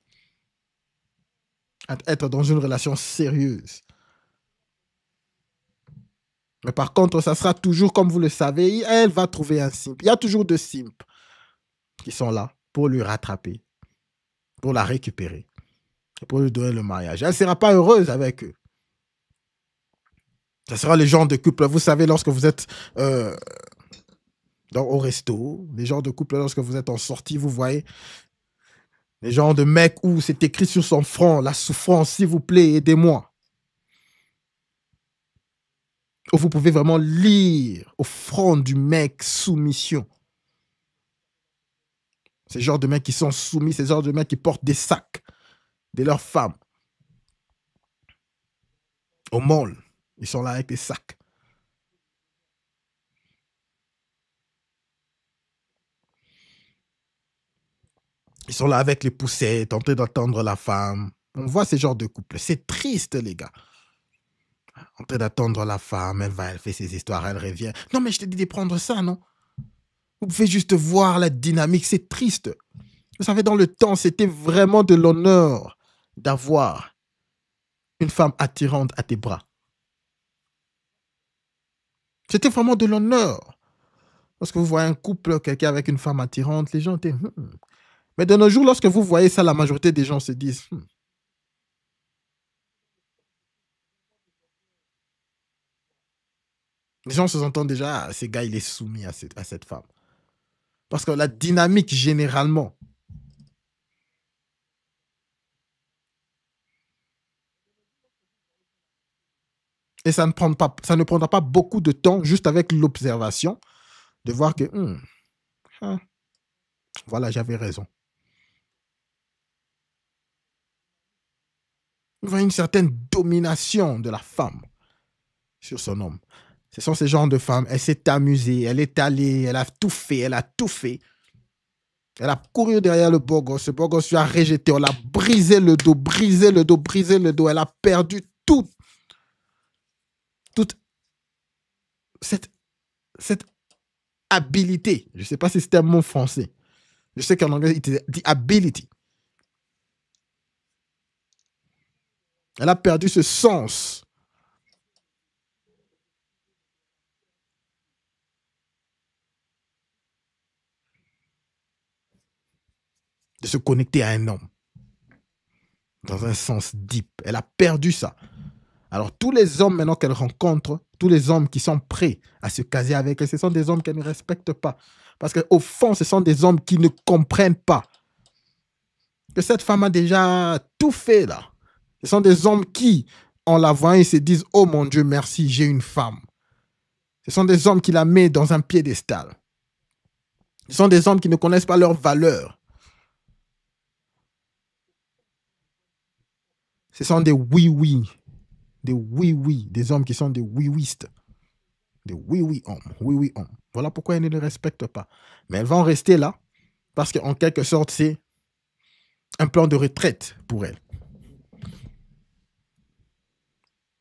à être dans une relation sérieuse. Mais par contre, ça sera toujours, comme vous le savez, elle va trouver un simp. Il y a toujours deux simps qui sont là pour lui rattraper, pour la récupérer, et pour lui donner le mariage. Elle ne sera pas heureuse avec eux. Ça sera les genres de couple, vous savez, lorsque vous êtes au resto, les genres de couple, lorsque vous êtes en sortie, vous voyez, les genres de mecs où c'est écrit sur son front, la souffrance, s'il vous plaît, aidez-moi. Où vous pouvez vraiment lire au front du mec soumission. Ces genres de mecs qui sont soumis, ces genres de mecs qui portent des sacs de leurs femmes. Au mall, ils sont là avec des sacs. Ils sont là avec les poussettes, en train d'attendre la femme. On voit ces genres de couples. C'est triste, les gars. En train d'attendre la femme, elle fait ses histoires, elle revient. Non, mais je t'ai dit de prendre ça, non? Vous pouvez juste voir la dynamique, c'est triste. Vous savez, dans le temps, c'était vraiment de l'honneur d'avoir une femme attirante à tes bras. C'était vraiment de l'honneur. Lorsque vous voyez un couple, quelqu'un avec une femme attirante, les gens étaient... Mais de nos jours, lorsque vous voyez ça, la majorité des gens se disent... Les gens se sentent déjà, ah, ce gars, il est soumis à cette femme. Parce que la dynamique, généralement, et ça ne prendra pas beaucoup de temps, juste avec l'observation, de voir que, voilà, j'avais raison. Il y a une certaine domination de la femme sur son homme. Ce sont ces genres de femmes, elle s'est amusée, elle est allée, elle a tout fait, elle a tout fait. Elle a couru derrière le beau gosse lui a rejeté, on l'a brisé le dos, brisé le dos, brisé le dos. Elle a perdu toute cette habilité. Je ne sais pas si c'était un mot français. Je sais qu'en anglais, il dit ability. Elle a perdu ce sens de se connecter à un homme dans un sens deep. Elle a perdu ça. Alors, tous les hommes maintenant qu'elle rencontre, tous les hommes qui sont prêts à se caser avec elle, ce sont des hommes qu'elle ne respecte pas. Parce qu'au fond, ce sont des hommes qui ne comprennent pas que cette femme a déjà tout fait là. Ce sont des hommes qui, en la voyant, ils se disent « Oh mon Dieu, merci, j'ai une femme ». Ce sont des hommes qui la mettent dans un piédestal. Ce sont des hommes qui ne connaissent pas leur valeur. Ce sont des oui-oui. Des oui-oui. Des hommes qui sont des oui-wistes. Des oui-oui hommes. Oui-oui hommes. Voilà pourquoi elle ne les respecte pas. Mais elle va en rester là. Parce qu'en quelque sorte, c'est un plan de retraite pour elle.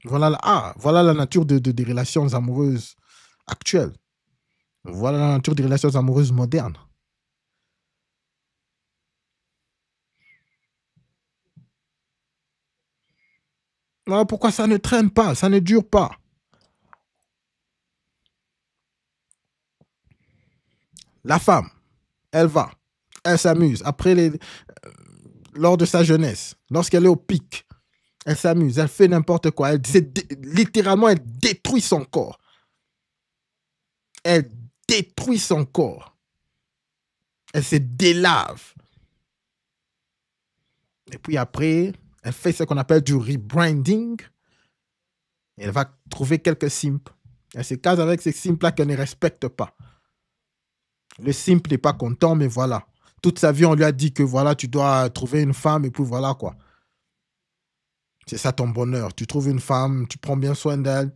Voilà la nature des relations amoureuses actuelles. Voilà la nature des relations amoureuses modernes. Voilà pourquoi ça ne traîne pas, ça ne dure pas. La femme, elle s'amuse. Après, lors de sa jeunesse, lorsqu'elle est au pic, elle s'amuse, elle fait n'importe quoi. Littéralement, elle détruit son corps. Elle détruit son corps. Elle se délave. Et puis après, elle fait ce qu'on appelle du rebranding. Elle va trouver quelques simps. Elle se case avec ces simps-là qu'elle ne respecte pas. Le simp n'est pas content, mais voilà. Toute sa vie, on lui a dit que voilà, tu dois trouver une femme et puis voilà quoi. C'est ça ton bonheur. Tu trouves une femme, tu prends bien soin d'elle.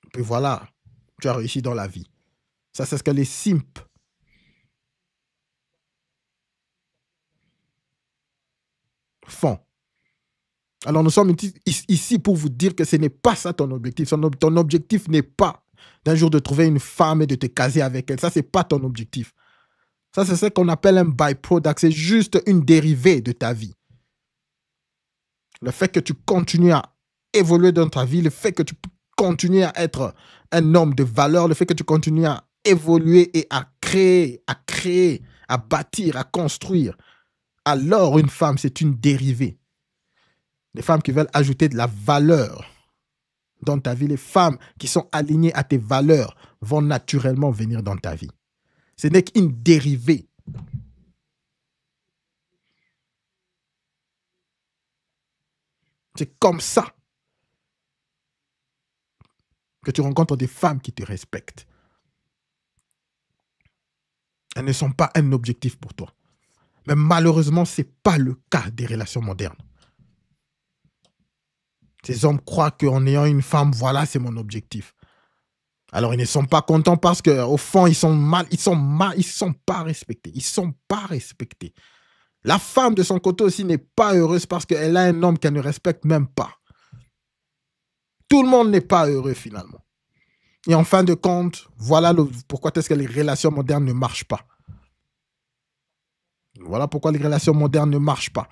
Et puis voilà. tu as réussi dans la vie. Ça, c'est ce que les simps font. Alors, nous sommes ici pour vous dire que ce n'est pas ça ton objectif. Ton objectif n'est pas d'un jour de trouver une femme et de te caser avec elle. Ça, ce n'est pas ton objectif. Ça, c'est ce qu'on appelle un byproduct. C'est juste une dérivée de ta vie. Le fait que tu continues à évoluer dans ta vie, le fait que tu continues à être un homme de valeur, le fait que tu continues à évoluer et à créer, à bâtir, à construire, alors une femme, c'est une dérivée. Les femmes qui veulent ajouter de la valeur dans ta vie, les femmes qui sont alignées à tes valeurs vont naturellement venir dans ta vie. Ce n'est qu'une dérivée. C'est comme ça que tu rencontres des femmes qui te respectent. Elles ne sont pas un objectif pour toi. Mais malheureusement, ce n'est pas le cas des relations modernes. Ces hommes croient qu'en ayant une femme, voilà, c'est mon objectif. Alors, ils ne sont pas contents parce qu'au fond, ils sont pas respectés. Ils sont pas respectés. La femme, de son côté aussi, n'est pas heureuse parce qu'elle a un homme qu'elle ne respecte même pas. Tout le monde n'est pas heureux, finalement. Et en fin de compte, voilà pourquoi est-ce que les relations modernes ne marchent pas. Voilà pourquoi les relations modernes ne marchent pas.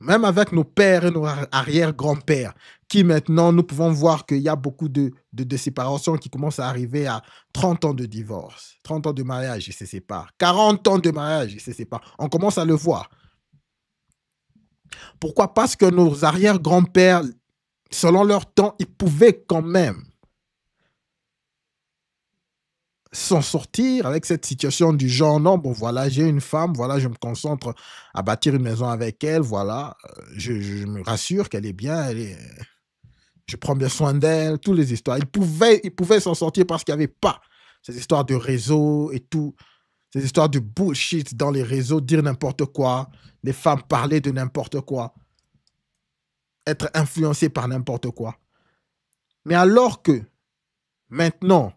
Même avec nos pères et nos arrière-grands-pères, qui maintenant, nous pouvons voir qu'il y a beaucoup de séparations qui commencent à arriver à 30 ans de divorce, 30 ans de mariage, ils se séparent, 40 ans de mariage, ils se séparent. On commence à le voir. Pourquoi? Parce que nos arrière-grands-pères, selon leur temps, ils pouvaient quand même s'en sortir avec cette situation du genre, non, bon voilà, j'ai une femme, voilà, je me concentre à bâtir une maison avec elle, voilà, je me rassure qu'elle est bien, je prends bien soin d'elle, toutes les histoires. Ils pouvaient s'en sortir parce qu'il n'y avait pas ces histoires de réseau et tout, ces histoires de bullshit dans les réseaux, dire n'importe quoi, les femmes parler de n'importe quoi, être influencées par n'importe quoi. Mais alors que maintenant,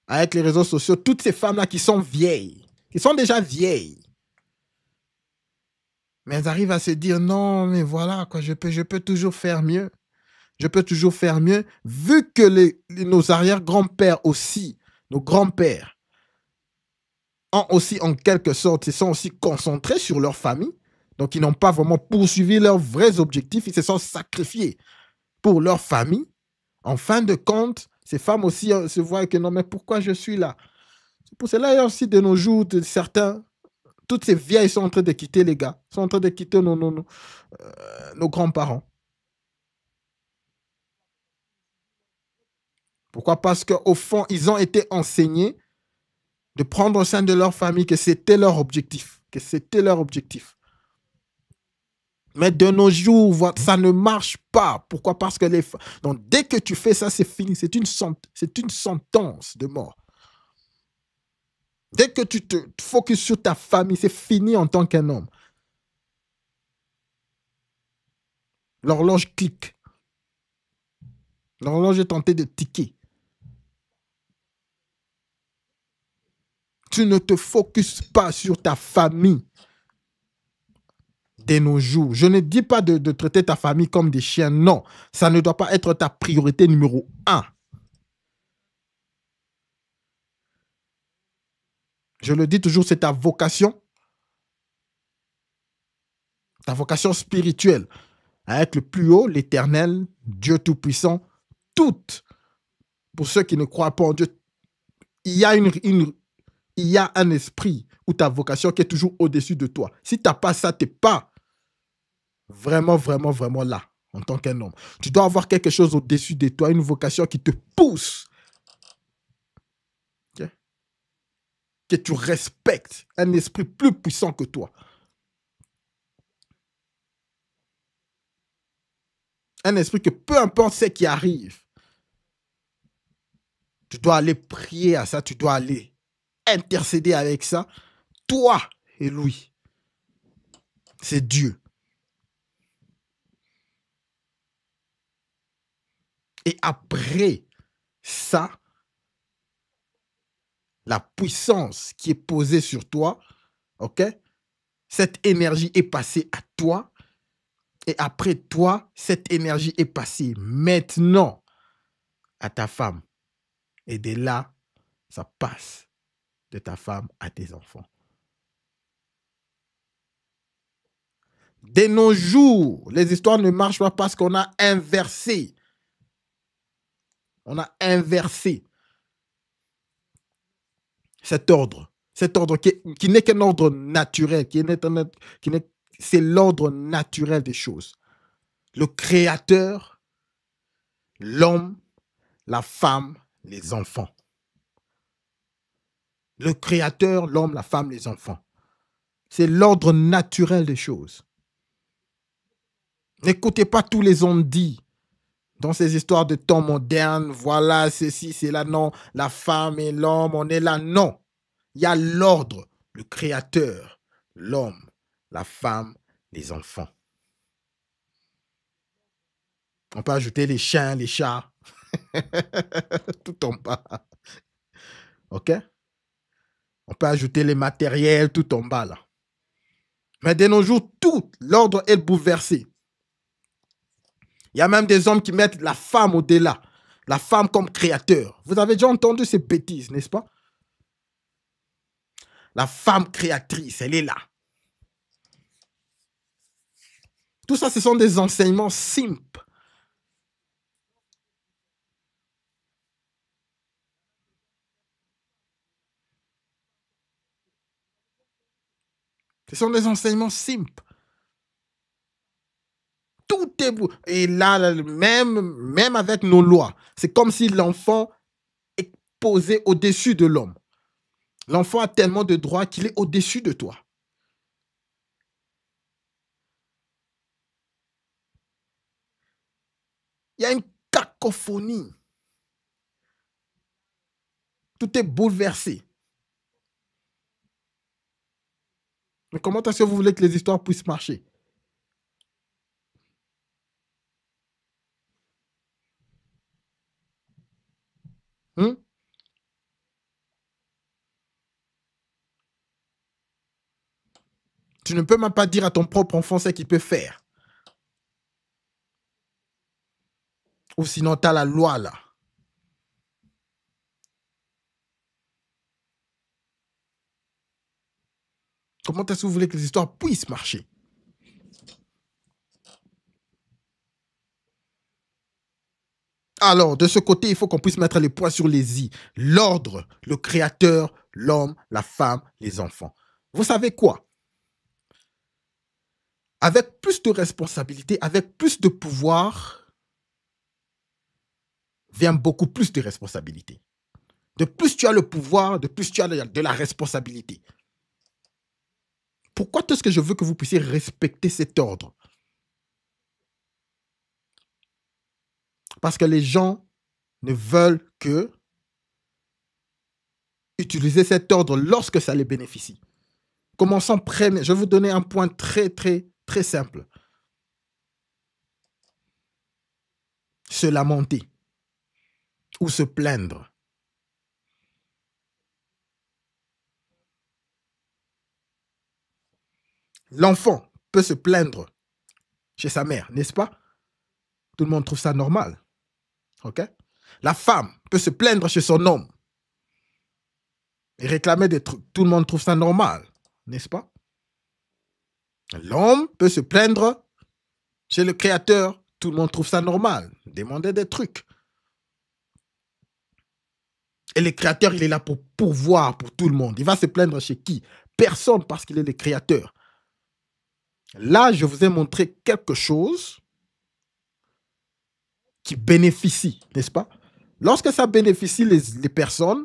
avec les réseaux sociaux, toutes ces femmes-là qui sont vieilles, qui sont déjà vieilles, mais elles arrivent à se dire non, mais voilà, quoi, je peux toujours faire mieux. Je peux toujours faire mieux, vu que nos arrière-grands-pères aussi, nos grands-pères, ont aussi en quelque sorte, ils sont aussi concentrés sur leur famille, donc ils n'ont pas vraiment poursuivi leurs vrais objectifs, ils se sont sacrifiés pour leur famille. En fin de compte, ces femmes aussi se voient que non, mais pourquoi je suis là? C'est pour cela, il y a aussi de nos jours, certains, toutes ces vieilles sont en train de quitter les gars, sont en train de quitter nos grands-parents. Pourquoi? Parce qu'au fond, ils ont été enseignés de prendre au sein de leur famille que c'était leur objectif. Que c'était leur objectif. Mais de nos jours, ça ne marche pas. Pourquoi? Parce que donc, dès que tu fais ça, c'est fini. C'est une sentence de mort. Dès que tu te focuses sur ta famille, c'est fini en tant qu'un homme. L'horloge clique. L'horloge est tentée de tiquer. Tu ne te focuses pas sur ta famille de nos jours. Je ne dis pas de traiter ta famille comme des chiens. Non, ça ne doit pas être ta priorité numéro 1. Je le dis toujours, c'est ta vocation spirituelle, avec le plus haut, l'Éternel, Dieu Tout-Puissant, toutes. Pour ceux qui ne croient pas en Dieu, il y a un esprit ou ta vocation qui est toujours au-dessus de toi. Si tu n'as pas ça, tu n'es pas vraiment, vraiment, vraiment là, en tant qu'un homme. Tu dois avoir quelque chose au-dessus de toi, une vocation qui te pousse, que tu respectes, un esprit plus puissant que toi. Un esprit que peu importe ce qui arrive, tu dois aller prier à ça, tu dois aller intercéder avec ça. Toi et lui, c'est Dieu. Et après ça, la puissance qui est posée sur toi, ok? Cette énergie est passée à toi. Et après toi, cette énergie est passée maintenant à ta femme. Et de là, ça passe de ta femme à tes enfants. De nos jours, les histoires ne marchent pas parce qu'on a inversé. On a inversé cet ordre. Cet ordre qui n'est qu'un ordre naturel. C'est l'ordre naturel des choses. Le créateur, l'homme, la femme, les enfants. Le créateur, l'homme, la femme, les enfants. C'est l'ordre naturel des choses. N'écoutez pas tous les on-dit dans ces histoires de temps modernes. Voilà, ceci, c'est là. Non, la femme et l'homme, on est là. Non. Il y a l'ordre, le créateur, l'homme, la femme, les enfants. On peut ajouter les chiens, les chats. Tout en bas. OK? On peut ajouter les matériels tout en bas là. Mais de nos jours, tout l'ordre est bouleversé. Il y a même des hommes qui mettent la femme au-delà. La femme comme créateur. Vous avez déjà entendu ces bêtises, n'est-ce pas? La femme créatrice, elle est là. Tout ça, ce sont des enseignements simples. Ce sont des enseignements simples. Tout est beau. Et là, même avec nos lois, c'est comme si l'enfant est posé au-dessus de l'homme. L'enfant a tellement de droits qu'il est au-dessus de toi. Il y a une cacophonie. Tout est bouleversé. Mais comment est-ce que vous voulez que les histoires puissent marcher? Tu ne peux même pas dire à ton propre enfant ce qu'il peut faire. Ou sinon, tu as la loi là. Comment est-ce que vous voulez que les histoires puissent marcher? Alors, de ce côté, il faut qu'on puisse mettre les points sur les i. L'ordre, le créateur, l'homme, la femme, les enfants. Vous savez quoi? Avec plus de responsabilité, avec plus de pouvoir, vient beaucoup plus de responsabilité. De plus tu as le pouvoir, de plus tu as de la responsabilité. Pourquoi est-ce que je veux que vous puissiez respecter cet ordre? Parce que les gens ne veulent que utiliser cet ordre lorsque ça les bénéficie. Commençons premier. Je vais vous donner un point très, très, très simple. Se lamenter ou se plaindre. L'enfant peut se plaindre chez sa mère, n'est-ce pas? Tout le monde trouve ça normal. OK? La femme peut se plaindre chez son homme et réclamer des trucs. Tout le monde trouve ça normal, n'est-ce pas? L'homme peut se plaindre chez le créateur. Tout le monde trouve ça normal. Demander des trucs. Et le créateur, il est là pour pourvoir pour tout le monde. Il va se plaindre chez qui? Personne, parce qu'il est le créateur. Là, je vous ai montré quelque chose qui bénéficie, n'est-ce pas? Lorsque ça bénéficie les personnes,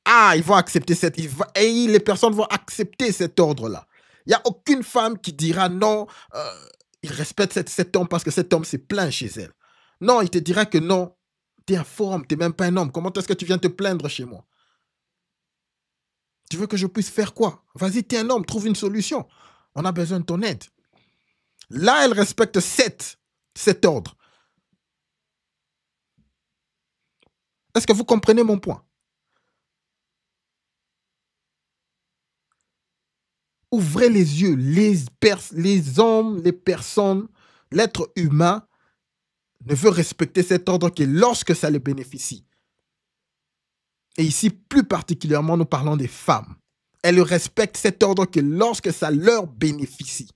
ils vont accepter les personnes vont accepter cet ordre-là. Il n'y a aucune femme qui dira non, il respecte cet homme parce que cet homme s'est plaint chez elle. Non, il te dira que non, tu es un faux homme, tu n'es même pas un homme. Comment est-ce que tu viens te plaindre chez moi? Tu veux que je puisse faire quoi? Vas-y, tu es un homme, trouve une solution. On a besoin de ton aide. Là, elle respecte cet ordre. Est-ce que vous comprenez mon point? Ouvrez les yeux, les hommes, les personnes, l'être humain ne veut respecter cet ordre que lorsque ça les bénéficie. Et ici, plus particulièrement, nous parlons des femmes. Elles respectent cet ordre que lorsque ça leur bénéficie.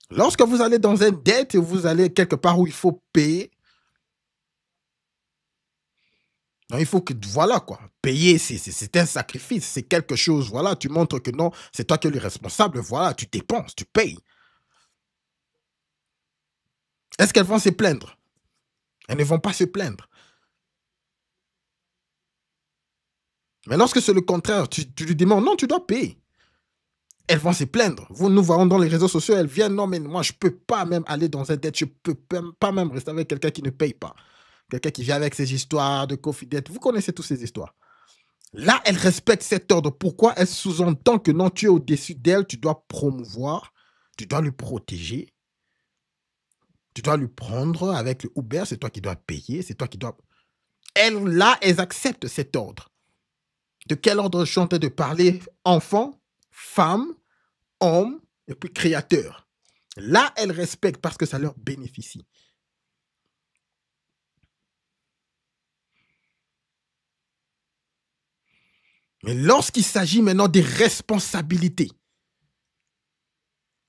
Lorsque vous allez dans une dette et vous allez quelque part où il faut payer, non, il faut que, voilà quoi, payer, c'est un sacrifice, c'est quelque chose, voilà, tu montres que non, c'est toi qui es le responsable, voilà, tu dépenses, tu payes. Est-ce qu'elles vont se plaindre? Elles ne vont pas se plaindre. Mais lorsque c'est le contraire, tu lui demandes, non, tu dois payer. Elles vont se plaindre. Nous voyons dans les réseaux sociaux, elles viennent, non, mais moi, je ne peux pas même aller dans une dette, je ne peux pas même rester avec quelqu'un qui ne paye pas. Quelqu'un qui vient avec ses histoires de confidètes. Vous connaissez toutes ces histoires. Là, elles respectent cet ordre. Pourquoi? Elle sous-entend que non, tu es au-dessus d'elle, tu dois promouvoir, tu dois lui protéger, tu dois lui prendre avec le Uber, c'est toi qui dois payer, c'est toi qui dois... Là, elles acceptent cet ordre. De quel ordre je suis en train de parler? Enfant, femme, homme, et puis créateur. Là, elles respectent parce que ça leur bénéficie. Mais lorsqu'il s'agit maintenant des responsabilités,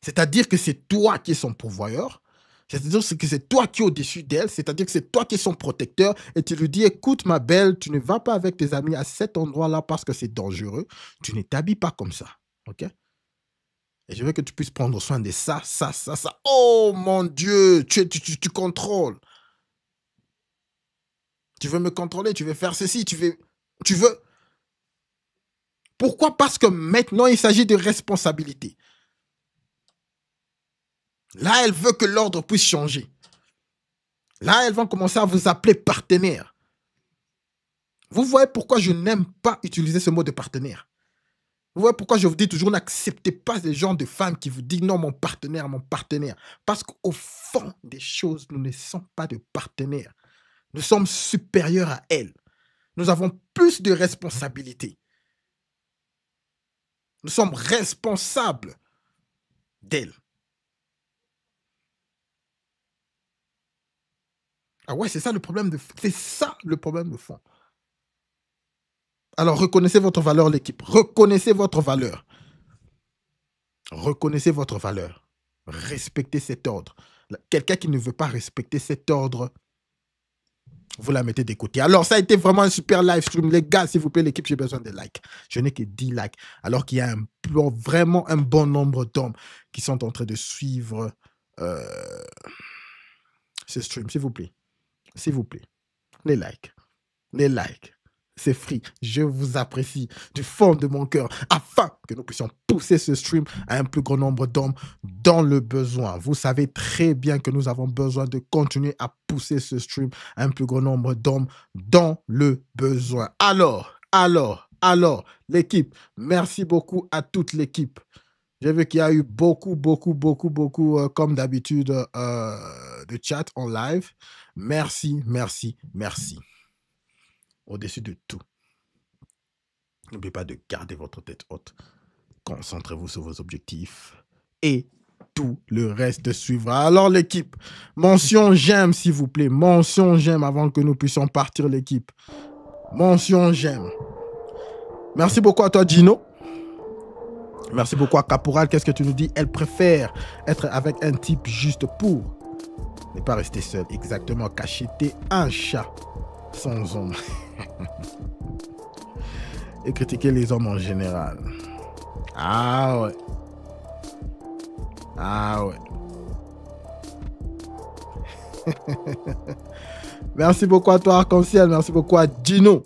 c'est-à-dire que c'est toi qui es son pourvoyeur, c'est-à-dire que c'est toi qui es au-dessus d'elle, c'est-à-dire que c'est toi qui es son protecteur, et tu lui dis, écoute ma belle, tu ne vas pas avec tes amis à cet endroit-là parce que c'est dangereux, tu ne t'habilles pas comme ça, ok? Et je veux que tu puisses prendre soin de ça, ça, ça, ça. Oh mon Dieu, tu contrôles. Tu veux me contrôler, tu veux faire ceci, tu veux... Pourquoi? Parce que maintenant, il s'agit de responsabilité. Là, elle veut que l'ordre puisse changer. Là, elles vont commencer à vous appeler partenaire. Vous voyez pourquoi je n'aime pas utiliser ce mot de partenaire. Vous voyez pourquoi je vous dis toujours, n'acceptez pas les gens de femmes qui vous disent non, mon partenaire, mon partenaire. Parce qu'au fond des choses, nous ne sommes pas de partenaires. Nous sommes supérieurs à elles. Nous avons plus de responsabilités. Nous sommes responsables d'elles. Ah ouais, c'est ça le problème de fond. Alors, reconnaissez votre valeur, l'équipe. Reconnaissez votre valeur. Reconnaissez votre valeur. Respectez cet ordre. Quelqu'un qui ne veut pas respecter cet ordre, vous la mettez de côté. Alors, ça a été vraiment un super live stream. Les gars, s'il vous plaît, l'équipe, j'ai besoin de likes. Je n'ai que 10 likes. Alors qu'il y a vraiment un bon nombre d'hommes qui sont en train de suivre ce stream. S'il vous plaît. S'il vous plaît. Les likes. Les likes. C'est free. Je vous apprécie du fond de mon cœur afin que nous puissions pousser ce stream à un plus grand nombre d'hommes dans le besoin. Vous savez très bien que nous avons besoin de continuer à pousser ce stream à un plus grand nombre d'hommes dans le besoin. Alors, l'équipe, merci beaucoup à toute l'équipe. J'ai vu qu'il y a eu beaucoup, comme d'habitude, de chat en live. Merci. Au-dessus de tout, n'oubliez pas de garder votre tête haute. Concentrez-vous sur vos objectifs et tout le reste suivra. Alors l'équipe, mention j'aime s'il vous plaît. Mention j'aime avant que nous puissions partir l'équipe. Mention j'aime. Merci beaucoup à toi Gino. Merci beaucoup à Caporal. Qu'est-ce que tu nous dis? Elle préfère être avec un type juste pour ne pas rester seule. Exactement, cacheter un chat sans ombre. Et critiquer les hommes en général. Ah ouais. Merci beaucoup à toi Arc-en-Ciel. Merci beaucoup à Gino.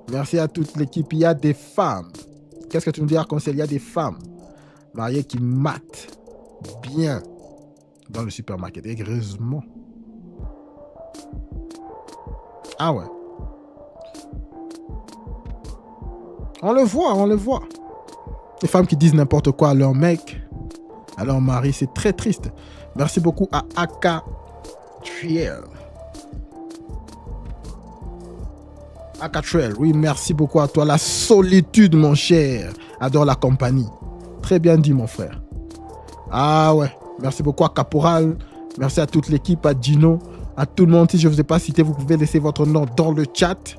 Merci à toute l'équipe. Il y a des femmes. Qu'est-ce que tu nous dis Arc-en-Ciel? Il y a des femmes mariées qui matent bien dans le supermarché. Heureusement. Ah ouais. On le voit. Les femmes qui disent n'importe quoi à leur mec, à leur mari, c'est très triste. Merci beaucoup à Aka Triel. Akatrell, oui, merci beaucoup à toi. La solitude, mon cher. Adore la compagnie. Très bien dit, mon frère. Ah ouais, merci beaucoup à Caporal. Merci à toute l'équipe, à Gino, à tout le monde. Si je ne vous ai pas cité, vous pouvez laisser votre nom dans le chat.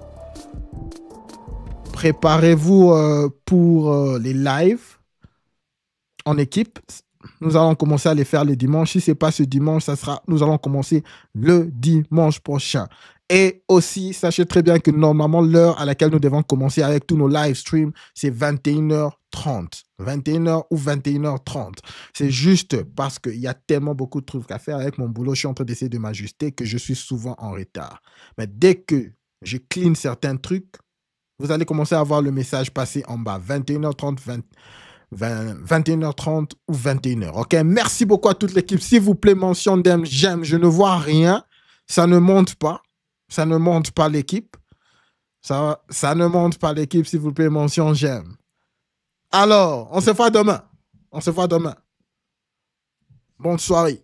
Préparez-vous pour les lives en équipe. Nous allons commencer à les faire le dimanche. Si ce n'est pas ce dimanche, nous allons commencer le dimanche prochain. Et aussi, sachez très bien que normalement, l'heure à laquelle nous devons commencer avec tous nos live streams, c'est 21h30. 21h ou 21h30. C'est juste parce qu'il y a tellement beaucoup de trucs à faire avec mon boulot. Je suis en train d'essayer de m'ajuster que je suis souvent en retard. Mais dès que je clean certains trucs, vous allez commencer à voir le message passer en bas. 21h30, 21h30 ou 21h. Ok, merci beaucoup à toute l'équipe. S'il vous plaît, mention d'M, j'aime. Je ne vois rien. Ça ne monte pas. Ça ne monte pas l'équipe. Ça ne monte pas l'équipe, s'il vous plaît, mention j'aime. Alors, on se voit demain. On se voit demain. Bonne soirée.